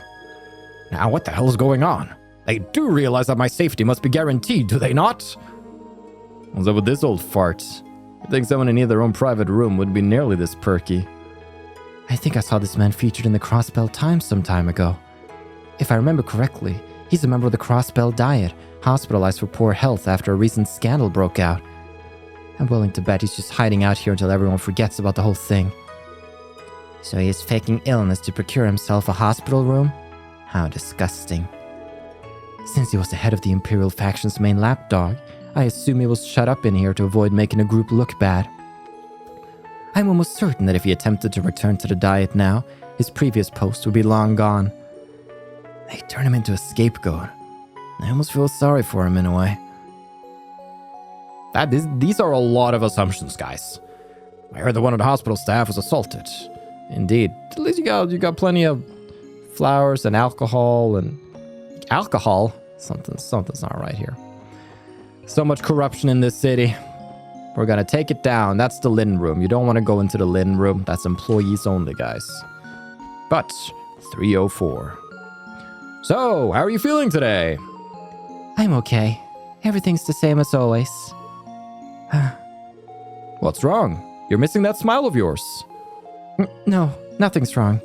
Now what the hell is going on? They do realize that my safety must be guaranteed, do they not? What's up with this old fart? I think someone in their own private room wouldn't be nearly this perky. I think I saw this man featured in the Crossbell Times some time ago. If I remember correctly, he's a member of the Crossbell Diet, hospitalized for poor health after a recent scandal broke out. I'm willing to bet he's just hiding out here until everyone forgets about the whole thing. So he is faking illness to procure himself a hospital room? How disgusting. Since he was the head of the Imperial faction's main lapdog, I assume he was shut up in here to avoid making a group look bad. I'm almost certain that if he attempted to return to the Diet now, his previous post would be long gone. They turn him into a scapegoat. I almost feel sorry for him in a way. These are a lot of assumptions, guys. I heard that one of the hospital staff was assaulted. Indeed. At least you got plenty of flowers and alcohol and... Alcohol? Something's not right here. So much corruption in this city. We're gonna take it down. That's the Lytton room. You don't want to go into the Lytton room. That's employees only, guys. But 304. So, how are you feeling today? I'm okay. Everything's the same as always. What's wrong? You're missing that smile of yours. No, nothing's wrong.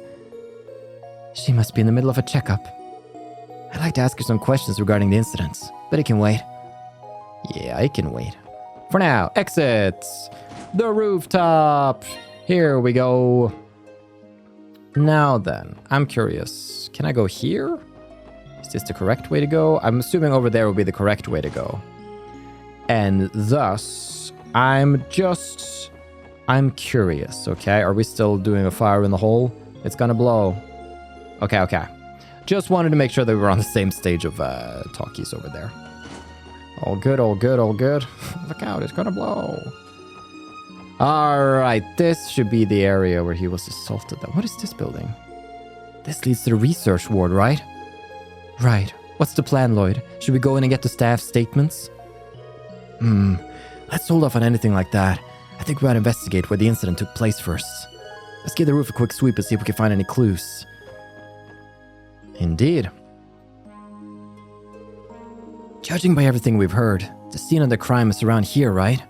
She must be in the middle of a checkup. I'd like to ask her some questions regarding the incidents, but it can wait. Yeah, it can wait. For now, exits. The rooftop. Here we go. Now then, I'm curious. Can I go here? Is this the correct way to go? I'm assuming over there will be the correct way to go. And thus, I'm curious, okay? Are we still doing a fire in the hole? It's gonna blow. Okay. Just wanted to make sure that we were on the same stage of talkies over there. All good. Look out, it's gonna blow. Alright, this should be the area where he was assaulted. What is this building? This leads to the research ward, right? Right. What's the plan, Lloyd? Should we go in and get the staff statements? Let's hold off on anything like that. I think we ought to investigate where the incident took place first. Let's give the roof a quick sweep and see if we can find any clues. Indeed. Judging by everything we've heard, the scene of the crime is around here, right?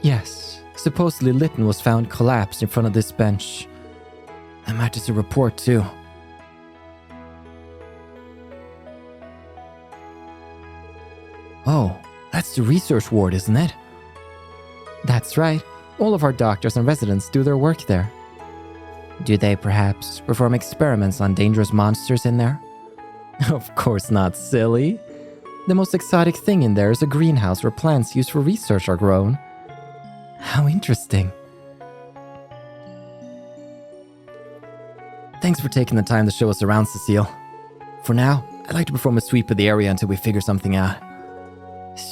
Yes. Supposedly Lytton was found collapsed in front of this bench. That matches a report, too. Oh, that's the research ward, isn't it? That's right. All of our doctors and residents do their work there. Do they perhaps perform experiments on dangerous monsters in there? Of course not, silly. The most exotic thing in there is a greenhouse where plants used for research are grown. How interesting. Thanks for taking the time to show us around, Cecile. For now, I'd like to perform a sweep of the area until we figure something out.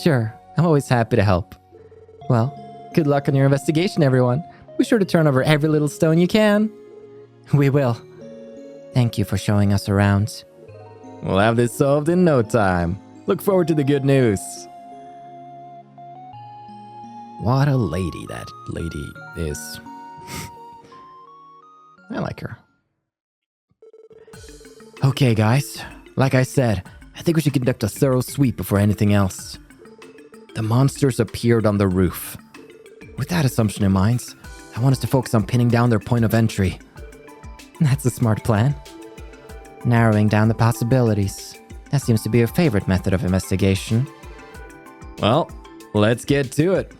Sure, I'm always happy to help. Well, good luck on your investigation, everyone. Be sure to turn over every little stone you can. We will. Thank you for showing us around. We'll have this solved in no time. Look forward to the good news. What a lady that lady is. I like her. Okay, guys. Like I said, I think we should conduct a thorough sweep before anything else. The monsters appeared on the roof. With that assumption in mind, I want us to focus on pinning down their point of entry. That's a smart plan. Narrowing down the possibilities. That seems to be your favorite method of investigation. Well, let's get to it.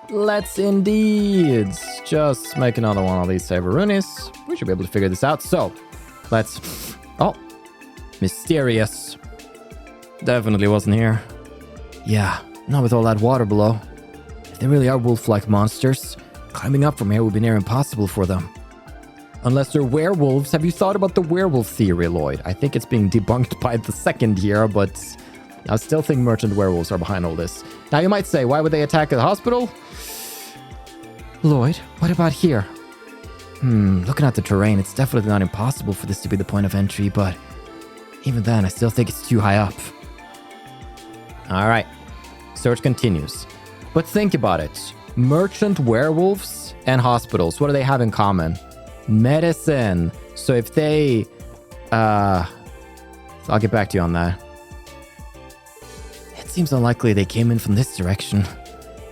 Let's indeed. Just make another one of these Saverunis. We should be able to figure this out. So, let's... Oh, mysterious. Definitely wasn't here. Yeah, not with all that water below. If they really are wolf-like monsters, climbing up from here would be near impossible for them. Unless they're werewolves. Have you thought about the werewolf theory, Lloyd? I think it's being debunked by the second year, but I still think merchant werewolves are behind all this. Now you might say, why would they attack the hospital? Lloyd, what about here? Looking at the terrain, it's definitely not impossible for this to be the point of entry, but even then, I still think it's too high up. Alright, search continues. But think about it. Merchant werewolves and hospitals, what do they have in common? Medicine. So if they... I'll get back to you on that. It seems unlikely they came in from this direction.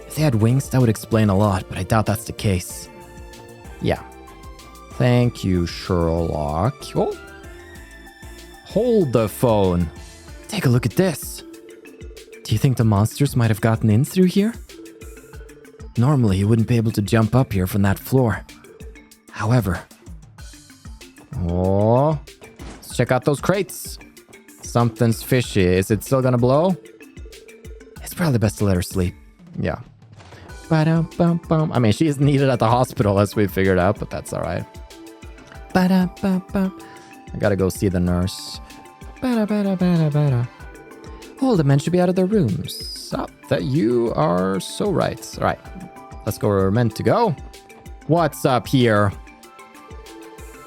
If they had wings, that would explain a lot, but I doubt that's the case. Yeah. Thank you, Sherlock. Oh. Hold the phone. Take a look at this. Do you think the monsters might have gotten in through here? Normally, you wouldn't be able to jump up here from that floor. However... Oh... Let's check out those crates. Something's fishy. Is it still gonna blow? It's probably best to let her sleep. Yeah. Ba-dum-bum-bum. I mean, she is needed at the hospital, as we figured out, but that's alright. Ba-da-bum-bum. I gotta go see the nurse. Ba-da-ba-da-ba-da-ba-da. All the men should be out of their rooms. Oh, that you are so right. Alright. Let's go where we're meant to go. What's up here?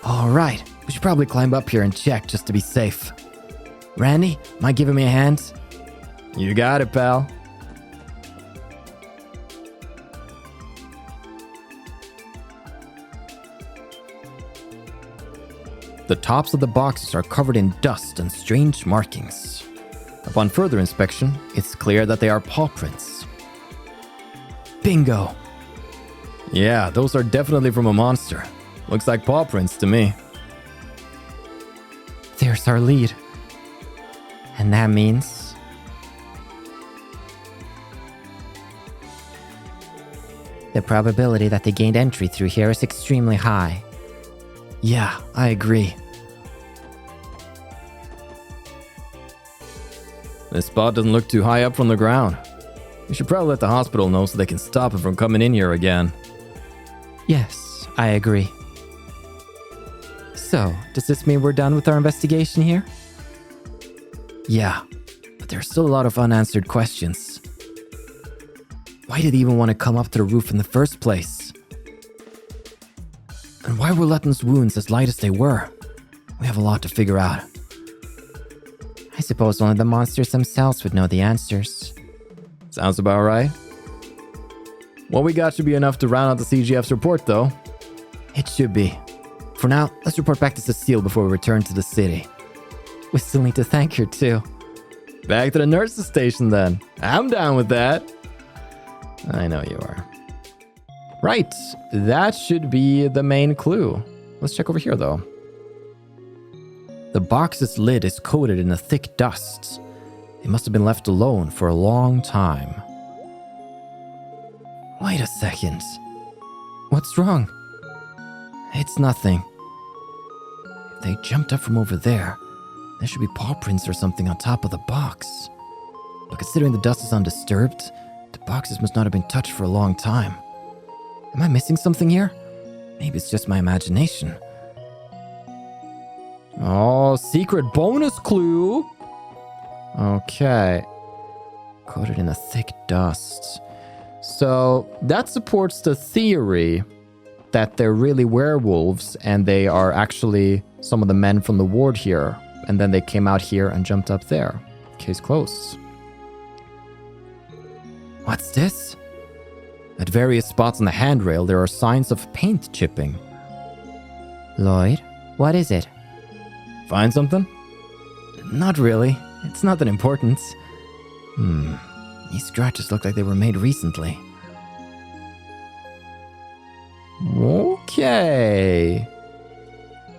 Alright. We should probably climb up here and check just to be safe. Randy, mind giving me a hand? You got it, pal. The tops of the boxes are covered in dust and strange markings. Upon further inspection, it's clear that they are paw prints. Bingo! Yeah, those are definitely from a monster. Looks like paw prints to me. There's our lead. And that means... the probability that they gained entry through here is extremely high. Yeah, I agree. This spot doesn't look too high up from the ground. We should probably let the hospital know so they can stop it from coming in here again. Yes, I agree. So, does this mean we're done with our investigation here? Yeah, but there's still a lot of unanswered questions. Why did he even want to come up to the roof in the first place? And why were Lytton's wounds as light as they were? We have a lot to figure out. I suppose only the monsters themselves would know the answers. Sounds about right. What we got should be enough to round out the CGF's report, though. It should be. For now, let's report back to Cecile before we return to the city. We still need to thank her, too. Back to the nurse's station, then. I'm down with that. I know you are. Right, that should be the main clue. Let's check over here, though. The box's lid is coated in a thick dust. It must have been left alone for a long time. Wait a second. What's wrong? It's nothing. If they jumped up from over there, there should be paw prints or something on top of the box. But considering the dust is undisturbed, the boxes must not have been touched for a long time. Am I missing something here? Maybe it's just my imagination. Oh, secret bonus clue! Okay. Coated in a thick dust. So, that supports the theory that they're really werewolves and they are actually some of the men from the ward here. And then they came out here and jumped up there. Case closed. What's this? At various spots on the handrail, there are signs of paint chipping. Lloyd, what is it? Find something? Not really. It's not that important. These scratches look like they were made recently. Okay.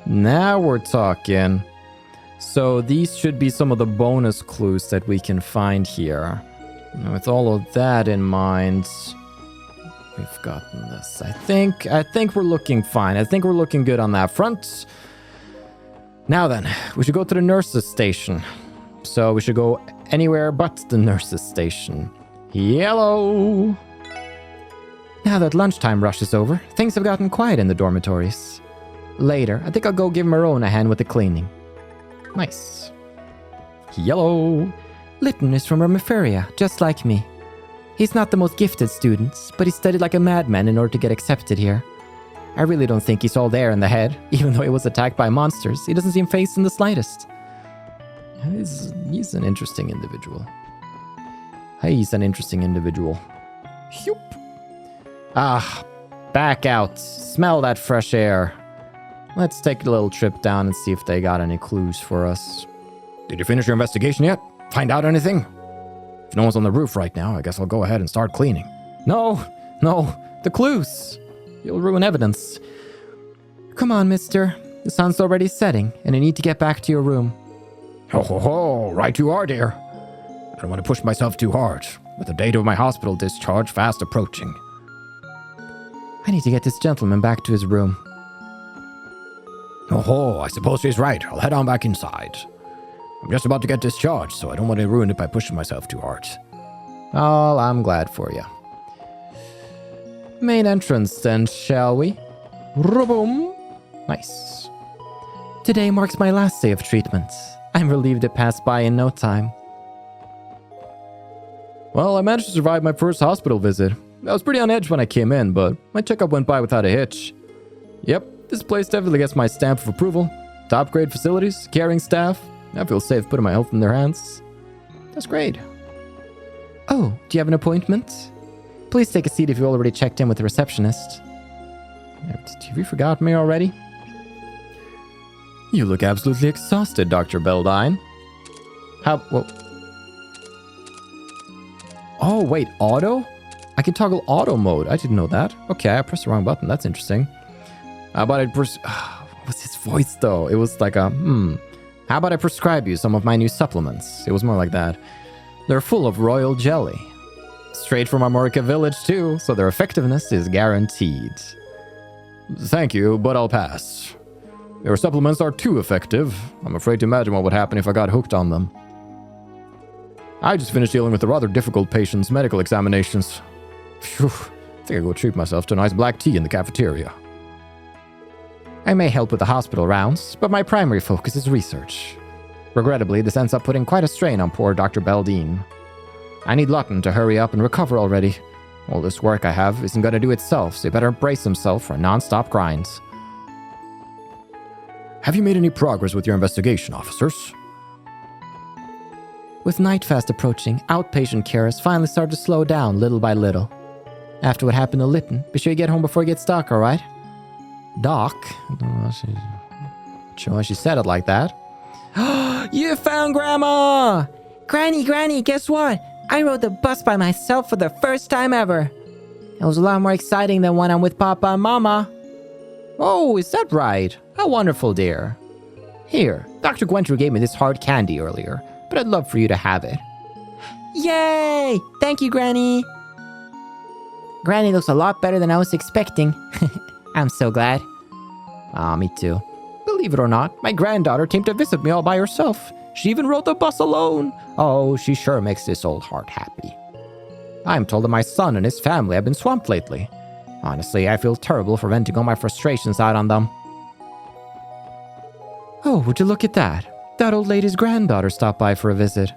Now we're talking. So these should be some of the bonus clues that we can find here. And with all of that in mind, we've gotten this. I think we're looking fine. I think we're looking good on that front. Now then, we should go to the nurse's station. So we should go anywhere but the nurse's station. Yellow! Now that lunchtime rush is over, things have gotten quiet in the dormitories. Later, I think I'll go give Marone a hand with the cleaning. Nice. Yellow! Lytton is from Ermiferia, just like me. He's not the most gifted student, but he studied like a madman in order to get accepted here. I really don't think he's all there in the head, even though he was attacked by monsters. He doesn't seem phased in the slightest. He's an interesting individual. He's an interesting individual. Shoop. Ah, back out. Smell that fresh air. Let's take a little trip down and see if they got any clues for us. Did you finish your investigation yet? Find out anything? If no one's on the roof right now, I guess I'll go ahead and start cleaning. No, the clues. You'll ruin evidence. Come on, mister. The sun's already setting, and you need to get back to your room. Ho, right you are, dear. I don't want to push myself too hard, with the date of my hospital discharge fast approaching. I need to get this gentleman back to his room. I suppose she's right. I'll head on back inside. I'm just about to get discharged, so I don't want to ruin it by pushing myself too hard. Oh, I'm glad for you. Main entrance then, shall we? Boom. Nice. Today marks my last day of treatment. I'm relieved it passed by in no time. Well, I managed to survive my first hospital visit. I was pretty on edge when I came in, but my checkup went by without a hitch. Yep, this place definitely gets my stamp of approval. Top grade facilities, caring staff. I feel safe putting my health in their hands. That's great. Oh, do you have an appointment? Please take a seat if you already checked in with the receptionist. Have you forgotten me already? You look absolutely exhausted, Dr. Beldine. Oh, wait, auto? I can toggle auto mode. I didn't know that. Okay, I pressed the wrong button. That's interesting. How about what's his voice, though? It was like how about I prescribe you some of my new supplements? It was more like that. They're full of royal jelly. Straight from Amorica Village, too, so their effectiveness is guaranteed. Thank you, but I'll pass. Your supplements are too effective. I'm afraid to imagine what would happen if I got hooked on them. I just finished dealing with a rather difficult patient's medical examinations. Phew, I think I'll go treat myself to a nice black tea in the cafeteria. I may help with the hospital rounds, but my primary focus is research. Regrettably, this ends up putting quite a strain on poor Dr. Beldine. I need Lytton to hurry up and recover already. All this work I have isn't going to do itself, so he better brace himself for a non-stop grind. Have you made any progress with your investigation, officers? With night fast approaching, outpatient care has finally started to slow down little by little. After what happened to Lytton, be sure you get home before it gets dark, alright? Doc? Sure why she said it like that. You found Grandma! Granny, guess what? I rode the bus by myself for the first time ever. It was a lot more exciting than when I'm with Papa and Mama. Oh, is that right? How wonderful, dear. Here, Dr. Gwentru gave me this hard candy earlier, but I'd love for you to have it. Yay! Thank you, Granny. Granny looks a lot better than I was expecting. I'm so glad. Me too. Believe it or not, my granddaughter came to visit me all by herself. She even rode the bus alone. Oh, she sure makes this old heart happy. I'm told that my son and his family have been swamped lately. Honestly, I feel terrible for venting all my frustrations out on them. Oh, would you look at that? That old lady's granddaughter stopped by for a visit.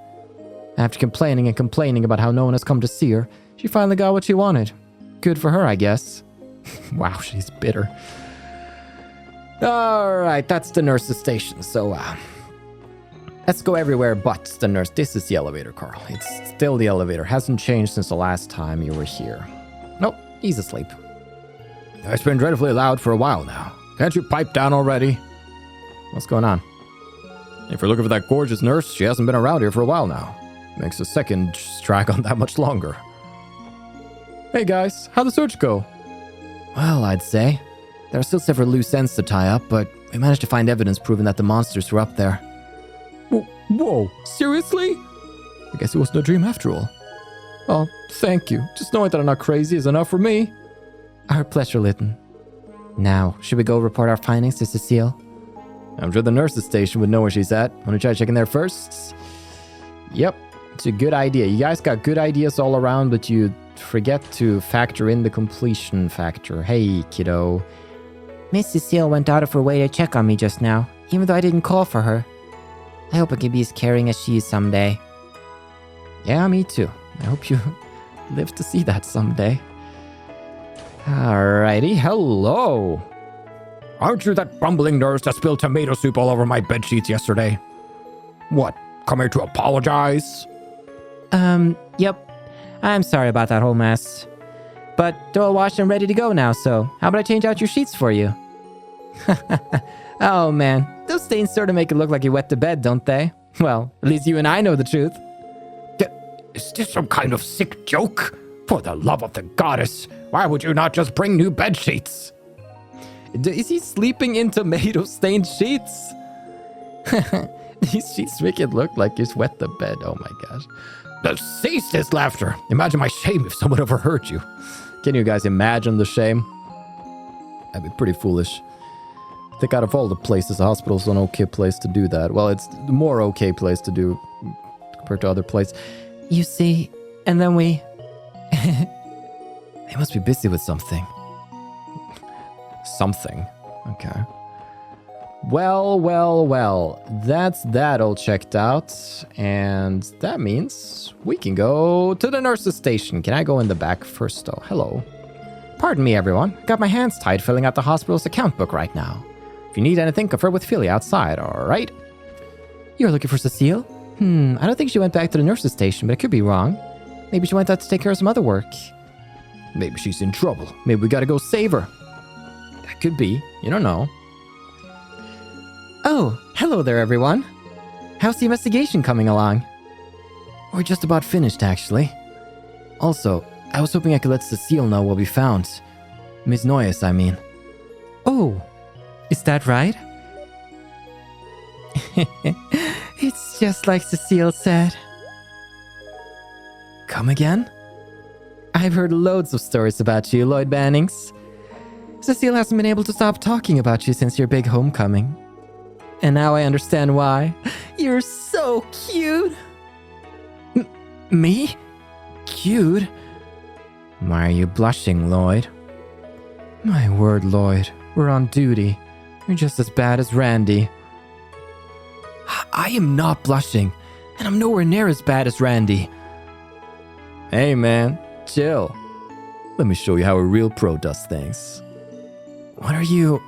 After complaining about how no one has come to see her, she finally got what she wanted. Good for her, I guess. Wow, she's bitter. Alright, that's the nurse's station, so let's go everywhere but the nurse. This is the elevator, Carl. It's still the elevator. Hasn't changed since the last time you were here. Nope, he's asleep. It's been dreadfully loud for a while now. Can't you pipe down already? What's going on? If you're looking for that gorgeous nurse, she hasn't been around here for a while now. Makes a second drag on that much longer. Hey guys, how'd the search go? Well, I'd say. There are still several loose ends to tie up, but we managed to find evidence proving that the monsters were up there. Whoa, seriously? I guess it wasn't a dream after all. Oh, thank you. Just knowing that I'm not crazy is enough for me. Our pleasure, Lytton. Now, should we go report our findings to Cecile? I'm sure the nurse's station would know where she's at. Want to try checking there first? Yep, it's a good idea. You guys got good ideas all around, but you forget to factor in the completion factor. Hey, kiddo. Miss Cecile went out of her way to check on me just now, even though I didn't call for her. I hope I can be as caring as she is someday. Yeah, me too. I hope you live to see that someday. Alrighty, hello. Aren't you that bumbling nurse that spilled tomato soup all over my bedsheets yesterday? What, come here to apologize? Yep. I'm sorry about that whole mess. But they're all washed and ready to go now, so how about I change out your sheets for you? Oh man, those stains sort of make it look like you wet the bed, don't they? Well, at least you and I know the truth. Is this some kind of sick joke? For the love of the goddess, why would you not just bring new bed sheets? Is he sleeping in tomato-stained sheets? These sheets make it look like he's wet the bed. Oh my gosh. Cease this laughter. Imagine my shame if someone overheard you. Can you guys imagine the shame? That'd be pretty foolish. I think out of all the places, the hospital's an okay place to do that. Well, it's the more okay place to do compared to other places. You see, and then we... They must be busy with something. Something. Okay. Well. That's that all checked out. And that means we can go to the nurse's station. Can I go in the back first, though? Hello. Pardon me, everyone. Got my hands tied filling out the hospital's account book right now. If you need anything, confer with Philly outside, all right? You're looking for Cecile? I don't think she went back to the nurse's station, but I could be wrong. Maybe she went out to take care of some other work. Maybe she's in trouble. Maybe we gotta go save her. That could be. You don't know. Oh, hello there, everyone. How's the investigation coming along? We're just about finished, actually. Also, I was hoping I could let Cecile know what we found. Ms. Noyes, I mean. Oh, is that right? It's just like Cecile said. Come again? I've heard loads of stories about you, Lloyd Bannings. Cecile hasn't been able to stop talking about you since your big homecoming. And now I understand why. You're so cute. Me? Cute? Why are you blushing, Lloyd? My word, Lloyd. We're on duty. You're just as bad as Randy. I am not blushing, and I'm nowhere near as bad as Randy. Hey man, chill. Let me show you how a real pro does things. What are you...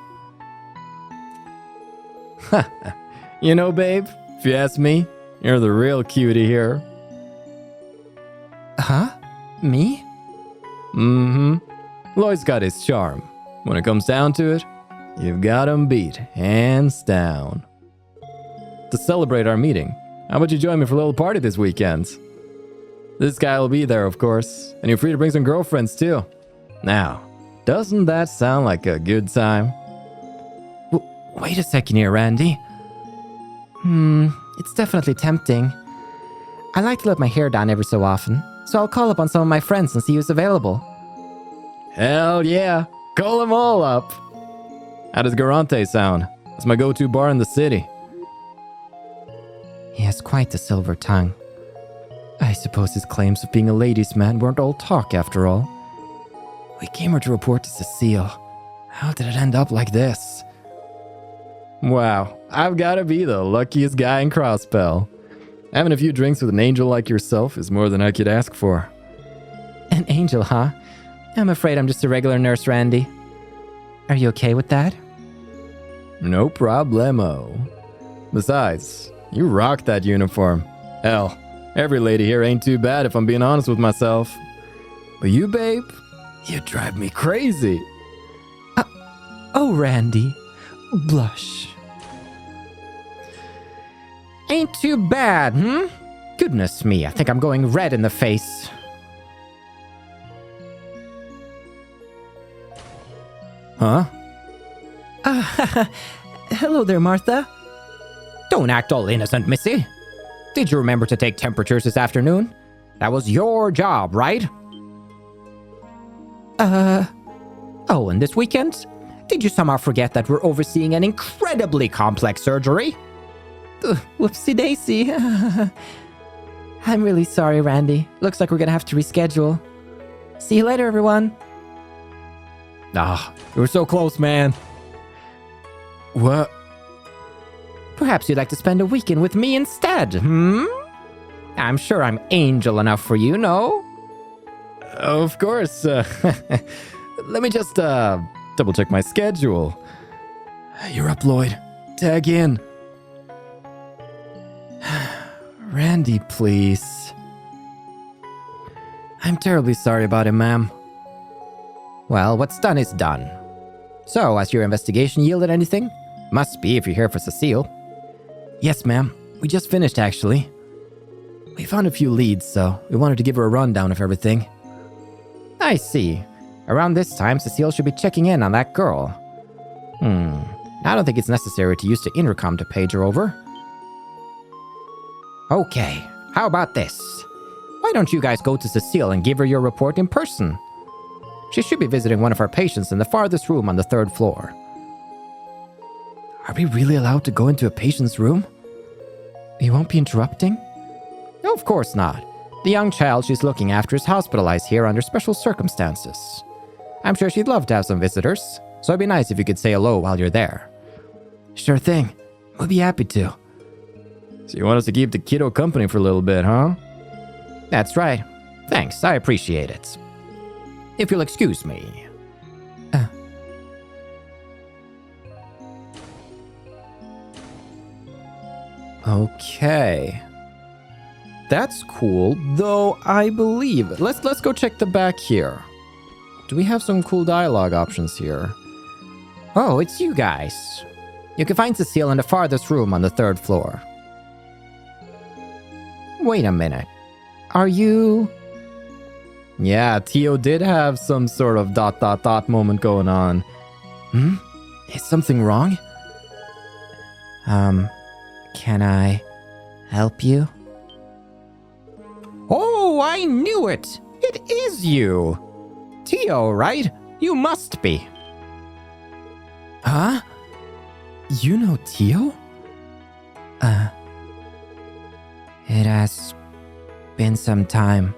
You know, babe, if you ask me, you're the real cutie here. Huh? Me? Lloyd's got his charm. When it comes down to it, you've got him beat, hands down. To celebrate our meeting, how about you join me for a little party this weekend? This guy will be there, of course, and you're free to bring some girlfriends too. Now, doesn't that sound like a good time? Wait a second here, Randy. It's definitely tempting. I like to let my hair down every so often, so I'll call up on some of my friends and see who's available. Hell yeah, call them all up. How does Garante sound? That's my go-to bar in the city. He has quite the silver tongue. I suppose his claims of being a ladies' man weren't all talk after all. We came here to report to Cecile. How did it end up like this? Wow, I've gotta be the luckiest guy in Crosspell. Having a few drinks with an angel like yourself is more than I could ask for. An angel, huh? I'm afraid I'm just a regular nurse, Randy. Are you okay with that? No problemo. Besides, you rock that uniform. Hell, every lady here ain't too bad if I'm being honest with myself. But you, babe, you drive me crazy. Oh, Randy, Blush. Ain't too bad, hmm? Goodness me, I think I'm going red in the face. Huh? Hello there, Martha. Don't act all innocent, missy. Did you remember to take temperatures this afternoon? That was your job, right? Oh, and this weekend? Did you somehow forget that we're overseeing an incredibly complex surgery? Whoopsie daisy. I'm really sorry, Randy. Looks like we're gonna have to reschedule. See you later, everyone. Ah, you were so close, man. What? Perhaps you'd like to spend a weekend with me instead, hmm? I'm sure I'm angel enough for you, no? Of course. Let me just double check my schedule. You're up, Lloyd. Tag in. Randy, please. I'm terribly sorry about him, ma'am. Well, what's done is done. So, has your investigation yielded anything? Must be if you're here for Cecile. Yes, ma'am. We just finished, actually. We found a few leads, so we wanted to give her a rundown of everything. I see. Around this time, Cecile should be checking in on that girl. I don't think it's necessary to use the intercom to page her over. Okay, how about this? Why don't you guys go to Cecile and give her your report in person? She should be visiting one of our patients in the farthest room on the 3rd floor. Are we really allowed to go into a patient's room? You won't be interrupting? No, of course not. The young child she's looking after is hospitalized here under special circumstances. I'm sure she'd love to have some visitors, so it'd be nice if you could say hello while you're there. Sure thing. We'll be happy to. So you want us to keep the kiddo company for a little bit, huh? That's right. Thanks, I appreciate it. If you'll excuse me. Okay. That's cool, though I believe... Let's go check the back here. Do we have some cool dialogue options here? Oh, it's you guys. You can find Cecile in the farthest room on the 3rd floor. Wait a minute. Are you... Yeah, Tio did have some sort of ... moment going on. Is something wrong? Can I help you? Oh, I knew it! It is you! Tio, right? You must be. Huh? You know Tio? It has been some time.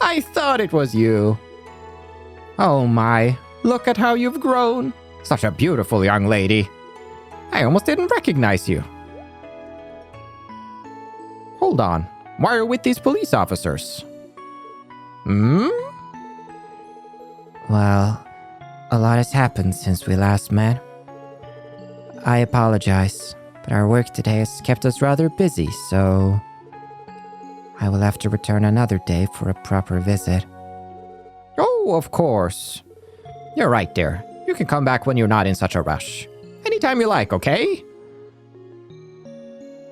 I thought it was you. Oh my, look at how you've grown. Such a beautiful young lady. I almost didn't recognize you. Hold on, why are you with these police officers? Well, a lot has happened since we last met. I apologize, but our work today has kept us rather busy, so I will have to return another day for a proper visit. Oh, of course. You're right, dear. You can come back when you're not in such a rush. Anytime you like, okay?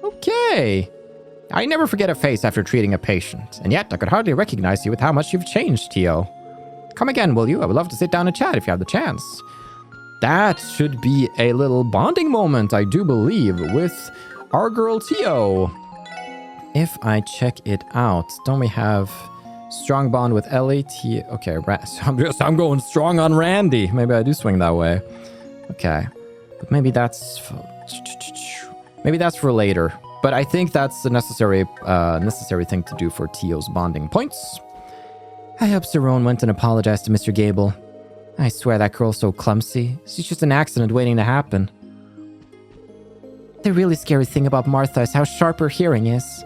Okay. I never forget a face after treating a patient, and yet I could hardly recognize you with how much you've changed, Tio. Come again, will you? I would love to sit down and chat if you have the chance. That should be a little bonding moment, I do believe, with our girl Tio. If I check it out, don't we have strong bond with Ellie? Okay, I'm going strong on Randy. Maybe I do swing that way. Okay, but maybe that's for later. But I think that's the necessary thing to do for Tio's bonding points. I hope Cerrone went and apologized to Mr. Gable. I swear that girl's so clumsy. She's just an accident waiting to happen. The really scary thing about Martha is how sharp her hearing is.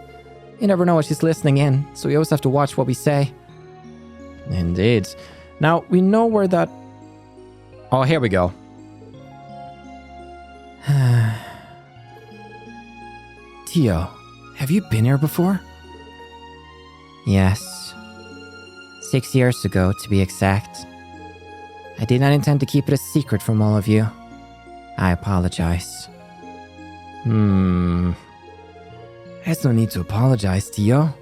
You never know what she's listening in, so we always have to watch what we say. Indeed. Now, we know where that... Oh, here we go. Tio, have you been here before? Yes. 6 years ago, to be exact. I did not intend to keep it a secret from all of you. I apologize. There's no need to apologize, Tio.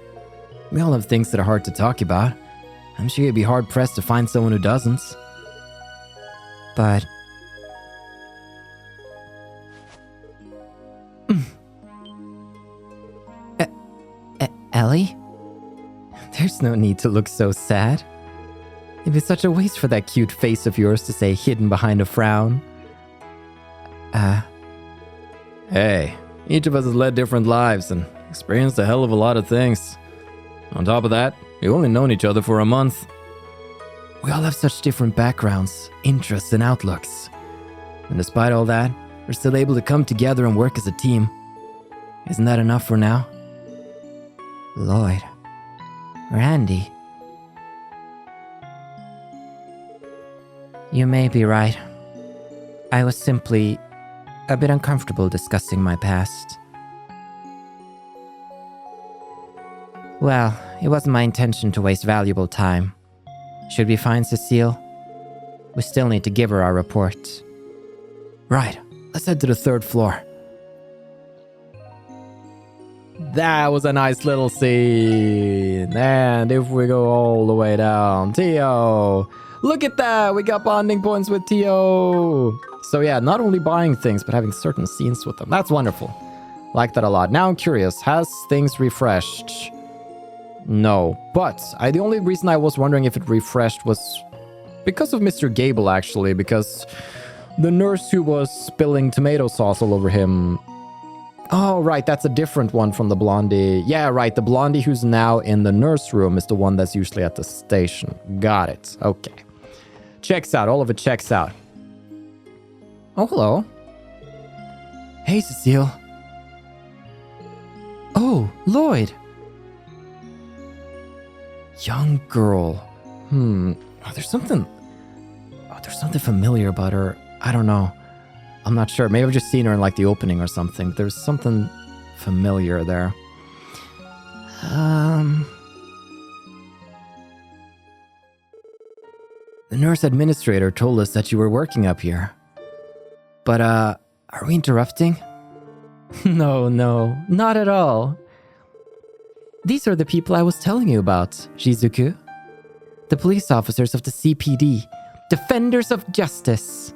We all have things that are hard to talk about. I'm sure you'd be hard-pressed to find someone who doesn't. But... Ellie? There's no need to look so sad. It'd be such a waste for that cute face of yours to stay hidden behind a frown. Hey, each of us has led different lives and experienced a hell of a lot of things. On top of that, we've only known each other for a month. We all have such different backgrounds, interests, and outlooks. And despite all that, we're still able to come together and work as a team. Isn't that enough for now? Lloyd. Randy. You may be right. I was simply a bit uncomfortable discussing my past. Well, it wasn't my intention to waste valuable time. Should we find Cecile? We still need to give her our report. Right, let's head to the 3rd floor. That was a nice little scene. And if we go all the way down, Tio. Look at that, we got bonding points with Tio. So yeah, not only buying things, but having certain scenes with them. That's wonderful. Like that a lot. Now I'm curious, has things refreshed? No, but the only reason I was wondering if it refreshed was because of Mr. Gable, actually, because the nurse who was spilling tomato sauce all over him. Oh, right, that's a different one from the blondie. Yeah, right, the blondie who's now in the nurse room is the one that's usually at the station. Got it, okay. Checks out, all of it checks out. Oh, hello. Hey, Cecile. Oh, Lloyd. Young girl. Oh, there's something familiar about her. I don't know. I'm not sure. Maybe I've just seen her in like the opening or something. There's something familiar there. The nurse administrator told us that you were working up here. But, are we interrupting? No, not at all. These are the people I was telling you about, Shizuku. The police officers of the CPD. Defenders of justice.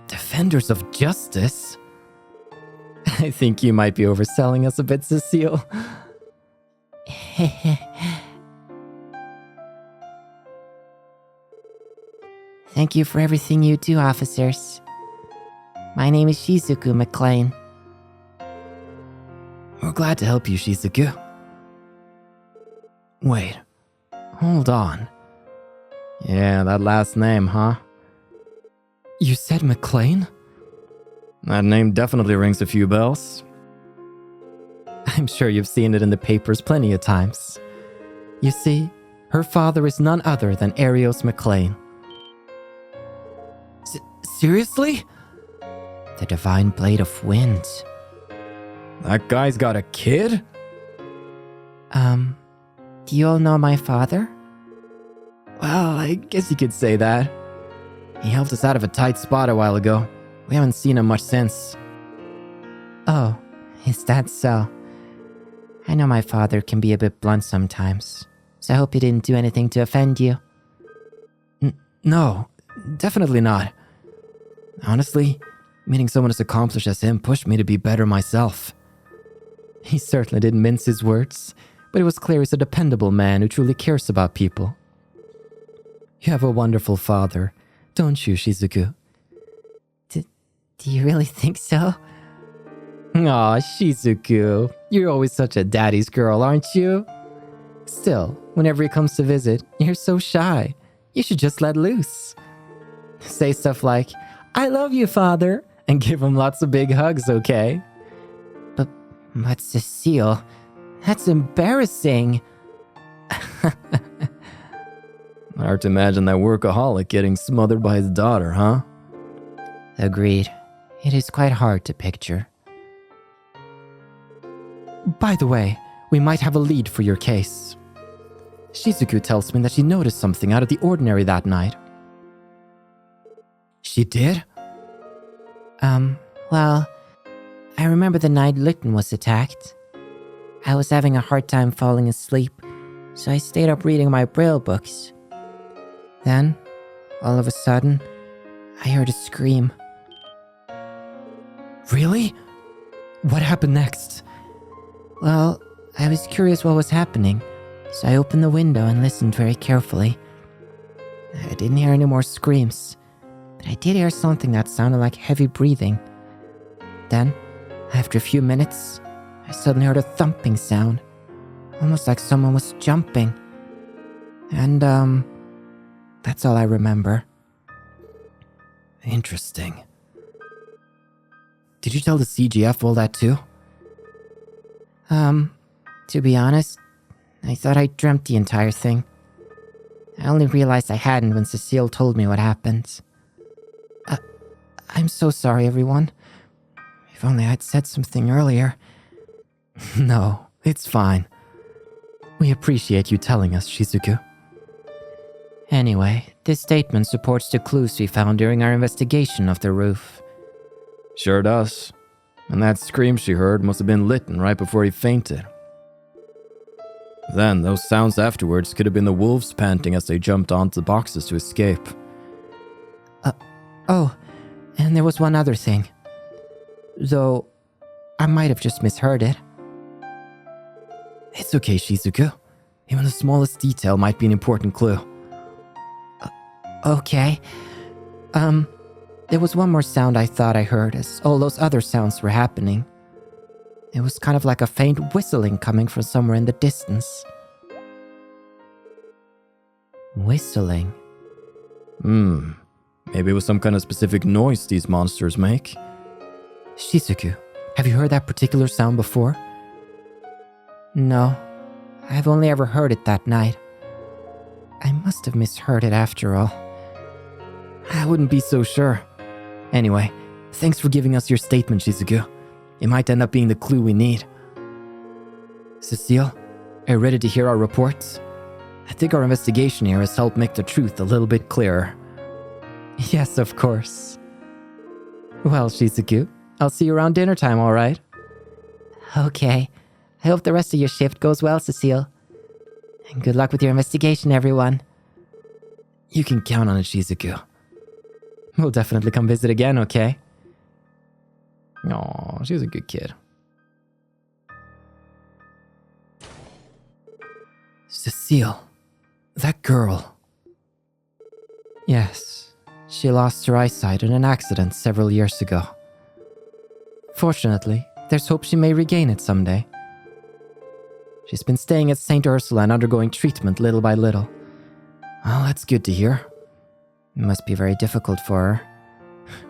Defenders of justice? I think you might be overselling us a bit, Cecile. Thank you for everything you do, officers. My name is Shizuku McLean. We're glad to help you, Shizuku. Wait, hold on. Yeah, that last name, huh? You said McLean? That name definitely rings a few bells. I'm sure you've seen it in the papers plenty of times. You see, her father is none other than Arios McLean. Seriously? The Divine Blade of Wind. That guy's got a kid? Do you all know my father? Well, I guess you could say that. He helped us out of a tight spot a while ago. We haven't seen him much since. Oh, is that so? I know my father can be a bit blunt sometimes, so I hope he didn't do anything to offend you. No, definitely not. Honestly, meeting someone as accomplished as him pushed me to be better myself. He certainly didn't mince his words, but it was clear he's a dependable man who truly cares about people. You have a wonderful father, don't you, Shizuku? Do you really think so? Aw, Shizuku, you're always such a daddy's girl, aren't you? Still, whenever he comes to visit, you're so shy. You should just let loose. Say stuff like, "I love you, father," and give him lots of big hugs, okay? But Cecile, that's embarrassing. Hard to imagine that workaholic getting smothered by his daughter, huh? Agreed. It is quite hard to picture. By the way, we might have a lead for your case. Shizuku tells me that she noticed something out of the ordinary that night. She did? Well, I remember the night Lytton was attacked. I was having a hard time falling asleep, so I stayed up reading my Braille books. Then, all of a sudden, I heard a scream. Really? What happened next? Well, I was curious what was happening, so I opened the window and listened very carefully. I didn't hear any more screams, but I did hear something that sounded like heavy breathing. Then, after a few minutes, I suddenly heard a thumping sound, almost like someone was jumping. And, that's all I remember. Interesting. Did you tell the CGF all that too? To be honest, I thought I dreamt the entire thing. I only realized I hadn't when Cecile told me what happened. I'm so sorry, everyone. If only I'd said something earlier. No, it's fine. We appreciate you telling us, Shizuku. Anyway, this statement supports the clues we found during our investigation of the roof. Sure does. And that scream she heard must have been Lytton right before he fainted. Then, those sounds afterwards could have been the wolves panting as they jumped onto the boxes to escape. Oh, and there was one other thing. Though, I might have just misheard it. It's okay, Shizuku. Even the smallest detail might be an important clue. Okay. There was one more sound I thought I heard as all those other sounds were happening. It was kind of like a faint whistling coming from somewhere in the distance. Whistling? Maybe it was some kind of specific noise these monsters make. Shizuku, have you heard that particular sound before? No, I've only ever heard it that night. I must have misheard it after all. I wouldn't be so sure. Anyway, thanks for giving us your statement, Shizuku. It might end up being the clue we need. Cecile, are you ready to hear our reports? I think our investigation here has helped make the truth a little bit clearer. Yes, of course. Well, Shizuku, I'll see you around dinner time, all right? Okay. I hope the rest of your shift goes well, Cecile. And good luck with your investigation, everyone. You can count on it, Shizuku. We'll definitely come visit again, okay? Aw, she's a good kid. Cecile, that girl. Yes, she lost her eyesight in an accident several years ago. Fortunately, there's hope she may regain it someday. She's been staying at St. Ursula and undergoing treatment little by little. Oh, that's good to hear. It must be very difficult for her.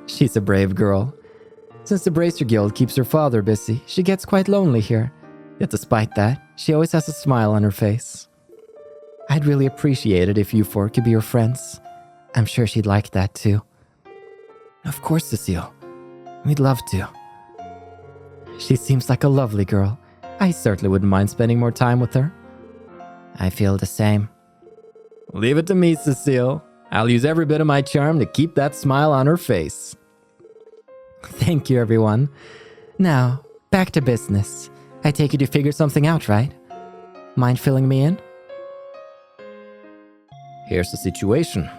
She's a brave girl. Since the Bracer Guild keeps her father busy, she gets quite lonely here. Yet despite that, she always has a smile on her face. I'd really appreciate it if you four could be her friends. I'm sure she'd like that too. Of course, Cecile. We'd love to. She seems like a lovely girl. I certainly wouldn't mind spending more time with her. I feel the same. Leave it to me, Cecile. I'll use every bit of my charm to keep that smile on her face. Thank you, everyone. Now, back to business. I take it you figured something out, right? Mind filling me in? Here's the situation.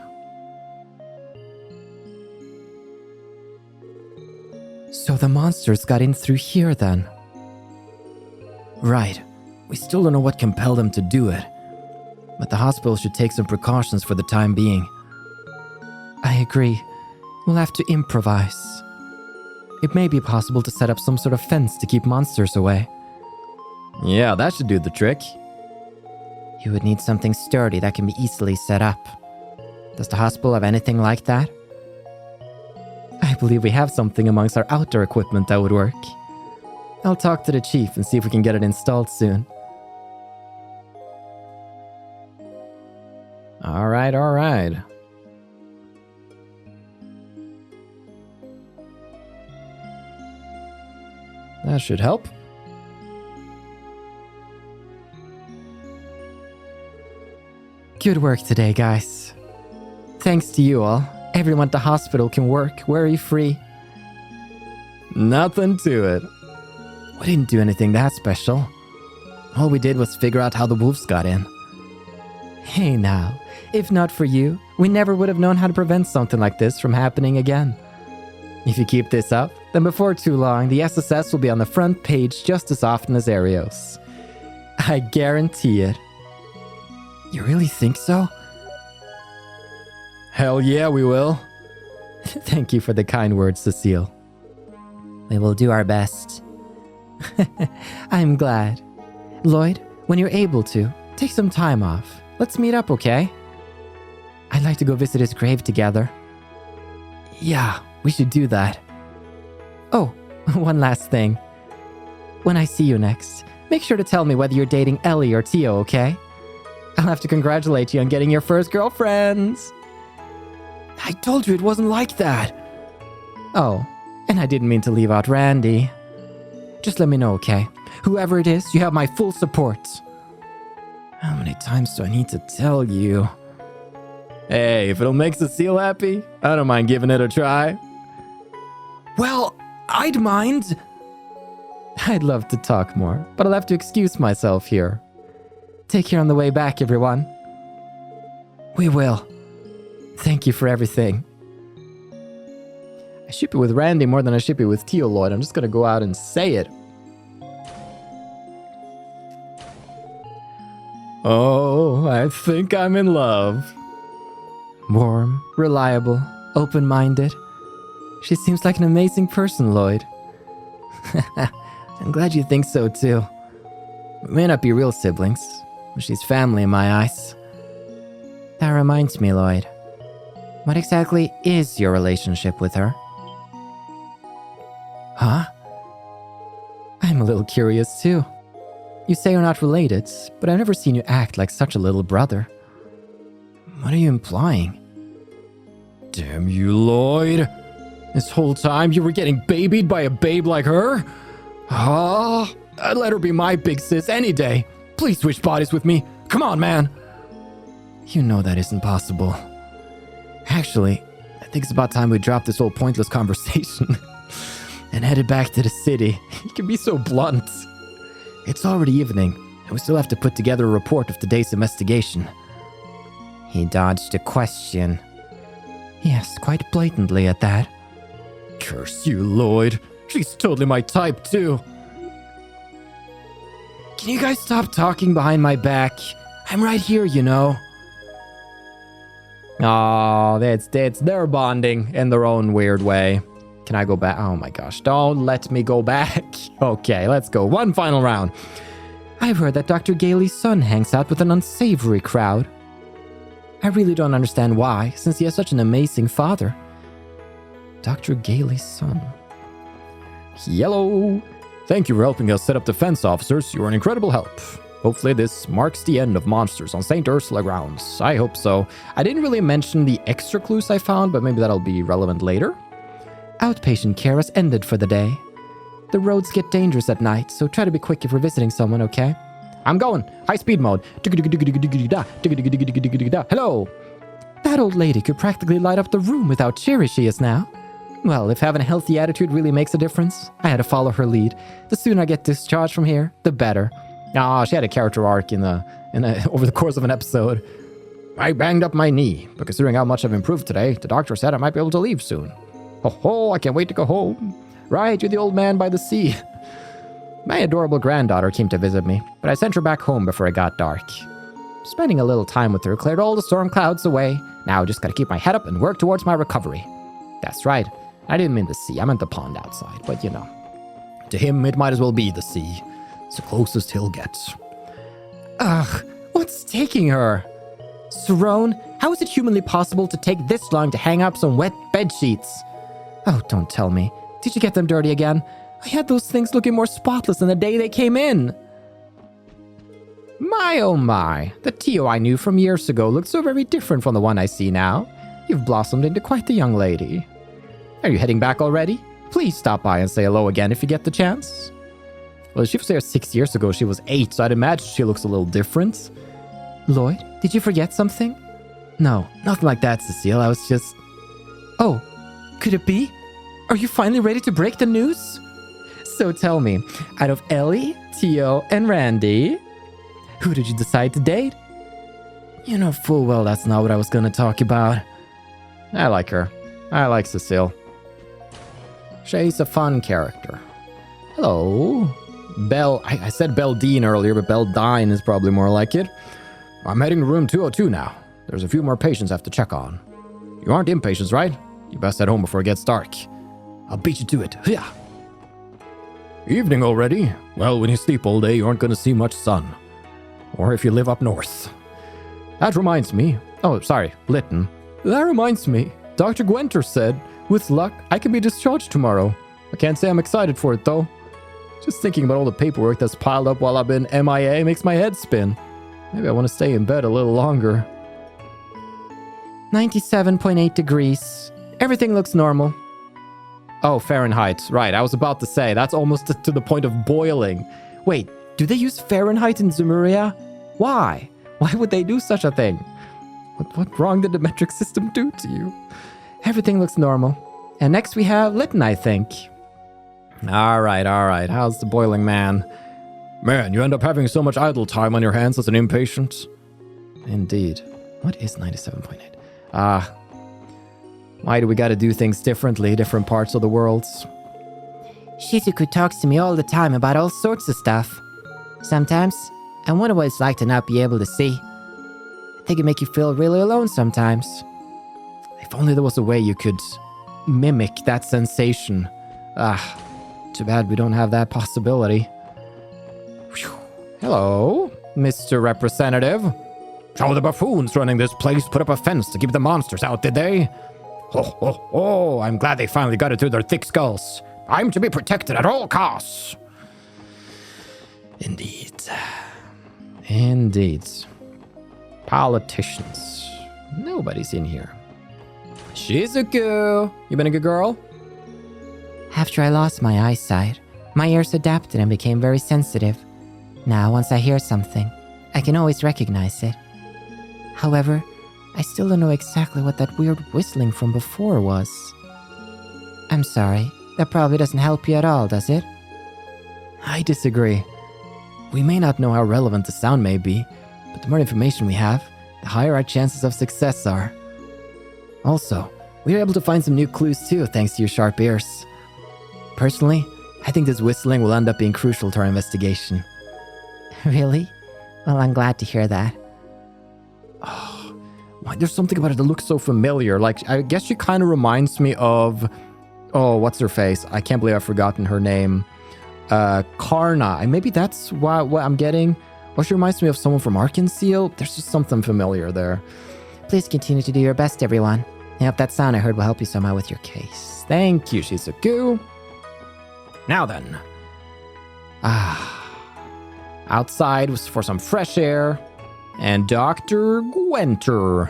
So the monsters got in through here then? Right. We still don't know what compelled them to do it. But the hospital should take some precautions for the time being. I agree. We'll have to improvise. It may be possible to set up some sort of fence to keep monsters away. Yeah, that should do the trick. You would need something sturdy that can be easily set up. Does the hospital have anything like that? I believe we have something amongst our outdoor equipment that would work. I'll talk to the chief and see if we can get it installed soon. All right. That should help. Good work today, guys. Thanks to you all, everyone at the hospital can work worry-free. Nothing to it. We didn't do anything that special. All we did was figure out how the wolves got in. Hey now, if not for you, we never would have known how to prevent something like this from happening again. If you keep this up, then before too long, the SSS will be on the front page just as often as Arios. I guarantee it. You really think so? Hell yeah, we will. Thank you for the kind words, Cecile. We will do our best. I'm glad. Lloyd, when you're able to, take some time off. Let's meet up, okay? I'd like to go visit his grave together. Yeah, we should do that. Oh, one last thing. When I see you next, make sure to tell me whether you're dating Ellie or Tio, okay? I'll have to congratulate you on getting your first girlfriends. I told you it wasn't like that. Oh, and I didn't mean to leave out Randy. Just let me know, okay? Whoever it is, you have my full support. How many times do I need to tell you? Hey, if it'll make Cecile happy, I don't mind giving it a try. Well, I'd mind. I'd love to talk more, but I'll have to excuse myself here. Take care on the way back, everyone. We will. Thank you for everything. I ship it with Randy more than I ship it with TLoH. I'm just gonna go out and say it. Oh, I think I'm in love. Warm, reliable, open-minded. She seems like an amazing person, Lloyd. I'm glad you think so, too. We may not be real siblings, but she's family in my eyes. That reminds me, Lloyd. What exactly is your relationship with her? Huh? I'm a little curious, too. You say you're not related, but I've never seen you act like such a little brother. What are you implying? Damn you, Lloyd. This whole time you were getting babied by a babe like her? Ah, I'd let her be my big sis any day. Please switch bodies with me. Come on, man. You know that isn't possible. Actually, I think it's about time we dropped this whole pointless conversation and headed back to the city. You can be so blunt. It's already evening, and we still have to put together a report of today's investigation. He dodged a question. Yes, quite blatantly at that. Curse you, Lloyd. She's totally my type, too. Can you guys stop talking behind my back? I'm right here, you know. Oh, they're bonding in their own weird way. Can I go back? Oh my gosh, don't let me go back. Okay, let's go. One final round. I've heard that Dr. Gailey's son hangs out with an unsavory crowd. I really don't understand why, since he has such an amazing father. Dr. Gailey's son. Yellow. Thank you for helping us set up defense officers. You are an incredible help. Hopefully this marks the end of monsters on St. Ursula grounds. I hope so. I didn't really mention the extra clues I found, but maybe that'll be relevant later. Outpatient care has ended for the day. The roads get dangerous at night, so try to be quick if you're visiting someone, okay? I'm going. High speed mode. Hello. That old lady could practically light up the room with how cheery she is now. Well, if having a healthy attitude really makes a difference, I had to follow her lead. The sooner I get discharged from here, the better. Ah, she had a character arc over the course of an episode. I banged up my knee, but considering how much I've improved today, the doctor said I might be able to leave soon. Oh, I can't wait to go home. Right, you're the old man by the sea. My adorable granddaughter came to visit me, but I sent her back home before it got dark. Spending a little time with her cleared all the storm clouds away. Now I just gotta keep my head up and work towards my recovery. That's right. I didn't mean the sea, I meant the pond outside, but you know. To him, it might as well be the sea. It's the closest he'll get. Ugh, what's taking her? Cerrone, how is it humanly possible to take this long to hang up some wet bed sheets? Oh, don't tell me. Did you get them dirty again? I had those things looking more spotless than the day they came in. My oh my, the Tio I knew from years ago looked so very different from the one I see now. You've blossomed into quite the young lady. Are you heading back already? Please stop by and say hello again if you get the chance. Well, she was there 6 years ago. She was 8, so I'd imagine she looks a little different. Lloyd, did you forget something? No, nothing like that, Cecile. I was just... Oh, could it be? Are you finally ready to break the news? So tell me, out of Ellie, Tio, and Randy, who did you decide to date? You know full well that's not what I was gonna talk about. I like her. I like Cecile. She's a fun character. Hello. Belle. I said Beldine earlier, but Beldine is probably more like it. I'm heading to room 202 now. There's a few more patients I have to check on. You aren't impatients, right? You best head home before it gets dark. I'll beat you to it. Yeah. Evening already? Well, when you sleep all day, you aren't going to see much sun. Or if you live up north. That reminds me. Oh, sorry, Lytton. That reminds me. Dr. Gwenter said, with luck, I can be discharged tomorrow. I can't say I'm excited for it, though. Just thinking about all the paperwork that's piled up while I've been MIA makes my head spin. Maybe I want to stay in bed a little longer. 97.8 degrees. Everything looks normal. Oh, Fahrenheit. Right, I was about to say, that's almost to the point of boiling. Wait, do they use Fahrenheit in Zemuria? Why? Why would they do such a thing? What wrong did the metric system do to you? Everything looks normal. And next we have Lytton, I think. All right. How's the boiling man? Man, you end up having so much idle time on your hands as an impatient. Indeed. What is 97.8? Why do we gotta do things differently, different parts of the world? Shizuku talks to me all the time about all sorts of stuff. Sometimes, I wonder what it's like to not be able to see. I think it make you feel really alone sometimes. If only there was a way you could mimic that sensation. Too bad we don't have that possibility. Whew. Hello, Mr. Representative. So the buffoons running this place put up a fence to keep the monsters out, did they? Oh, I'm glad they finally got it through their thick skulls. I'm to be protected at all costs. Indeed. Politicians. Nobody's in here. Shizuku, you been a good girl? After I lost my eyesight, my ears adapted and became very sensitive. Now, once I hear something, I can always recognize it. However, I still don't know exactly what that weird whistling from before was. I'm sorry, that probably doesn't help you at all, does it? I disagree. We may not know how relevant the sound may be, but the more information we have, the higher our chances of success are. Also, we were able to find some new clues too, thanks to your sharp ears. Personally, I think this whistling will end up being crucial to our investigation. Really? Well, I'm glad to hear that. Oh, there's something about it that looks so familiar. Like, I guess she kind of reminds me of... Oh, what's her face? I can't believe I've forgotten her name. Karna. And maybe that's what I'm getting. Or she reminds me of someone from Arkansas. There's just something familiar there. Please continue to do your best, everyone. I hope that sound I heard will help you somehow with your case. Thank you, Shizuku. Now then. Outside was for some fresh air. And Dr. Gwenter.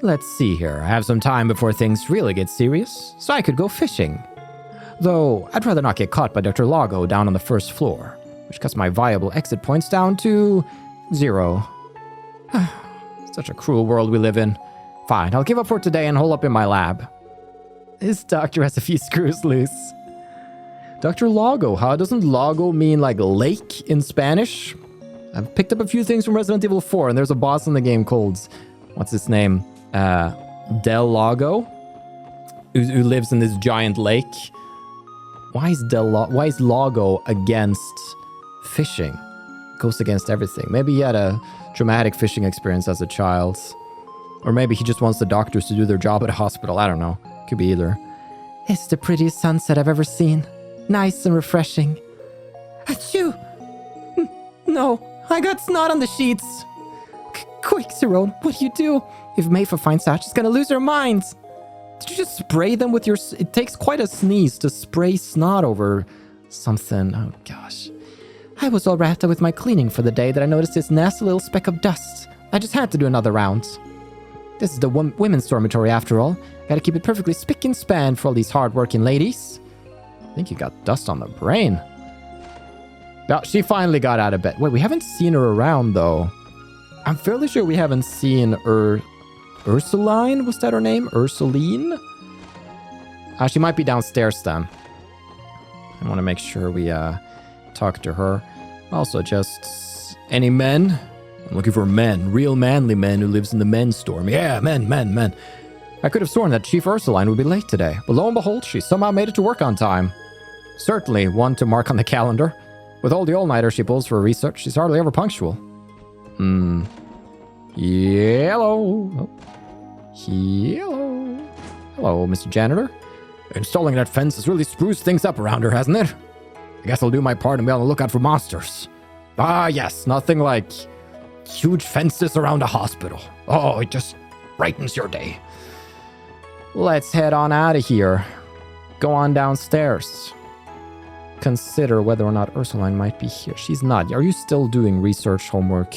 Let's see here. I have some time before things really get serious, so I could go fishing. Though, I'd rather not get caught by Dr. Lago down on the first floor, which cuts my viable exit points down to 0. Such a cruel world we live in. Fine, I'll give up for today and hole up in my lab. This doctor has a few screws loose. Dr. Lago, huh? Doesn't Lago mean like lake in Spanish? I've picked up a few things from Resident Evil 4, and there's a boss in the game called... What's his name? Del Lago? Who lives in this giant lake. Why is Lago against fishing? Goes against everything. Maybe he had a traumatic fishing experience as a child. Or maybe he just wants the doctors to do their job at a hospital. I don't know. Could be either. It's the prettiest sunset I've ever seen. Nice and refreshing. Achoo! No, I got snot on the sheets. Quick, Cyrone, what do? If Mayfa finds out, she's gonna lose her mind. Did you just spray them with your... It takes quite a sneeze to spray snot over something. Oh, gosh. I was all wrapped up with my cleaning for the day that I noticed this nasty little speck of dust. I just had to do another round. This is the women's dormitory, after all. Gotta keep it perfectly spick and span for all these hard-working ladies. I think you got dust on the brain. Oh, she finally got out of bed. Wait, we haven't seen her around, though. I'm fairly sure we haven't seen Ursuline? Was that her name? Ursuline? She might be downstairs then. I want to make sure we talk to her. Also, just any men? I'm looking for men, real manly men who lives in the men's storm. Yeah, men. I could have sworn that Chief Ursuline would be late today, but lo and behold, she somehow made it to work on time. Certainly one to mark on the calendar. With all the all-nighters she pulls for research, she's hardly ever punctual. Hello. Hello, Mr. Janitor. Installing that fence has really spruced things up around here, hasn't it? I guess I'll do my part and be on the lookout for monsters. Ah, yes, nothing like huge fences around a hospital. Oh, it just brightens your day. Let's head on out of here. Go on downstairs. Consider whether or not Ursuline might be here. She's not. Are you still doing research homework?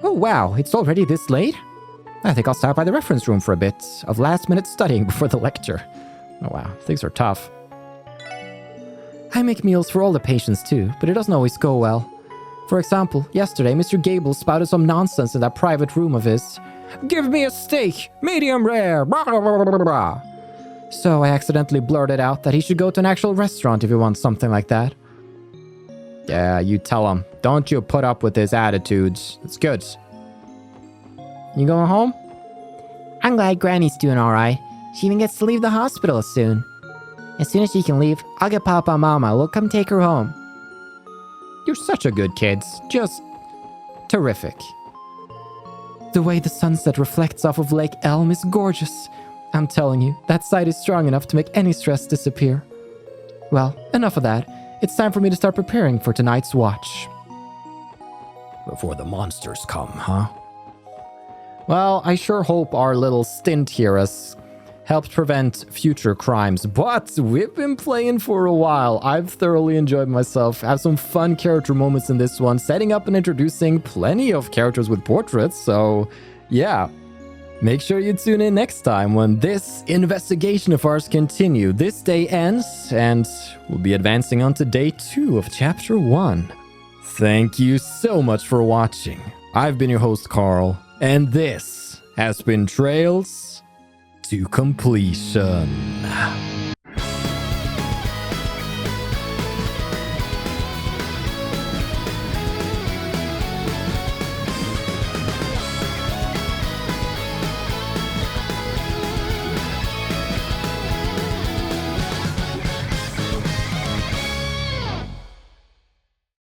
Oh, wow, it's already this late? I think I'll stop by the reference room for a bit of last-minute studying before the lecture. Oh, wow, things are tough. I make meals for all the patients too, but it doesn't always go well. For example, yesterday Mr. Gable spouted some nonsense in that private room of his. Give me a steak, medium rare, blah, blah, blah, blah, blah. So I accidentally blurted out that he should go to an actual restaurant if he wants something like that. Yeah, you tell him. Don't you put up with his attitudes. It's good. You going home? I'm glad Granny's doing alright. She even gets to leave the hospital soon. As soon as she can leave, I'll get Papa and Mama. We'll come take her home. You're such a good kid. Just terrific. The way the sunset reflects off of Lake Elm is gorgeous. I'm telling you, that sight is strong enough to make any stress disappear. Well, enough of that. It's time for me to start preparing for tonight's watch. Before the monsters come, huh? Well, I sure hope our little stint here has helped prevent future crimes, but we've been playing for a while. I've thoroughly enjoyed myself. I have some fun character moments in this one, setting up and introducing plenty of characters with portraits, so yeah. Make sure you tune in next time when this investigation of ours continue. This day ends, and we'll be advancing on to day 2 of chapter 1. Thank you so much for watching. I've been your host, Carl, and this has been Trails to Completion.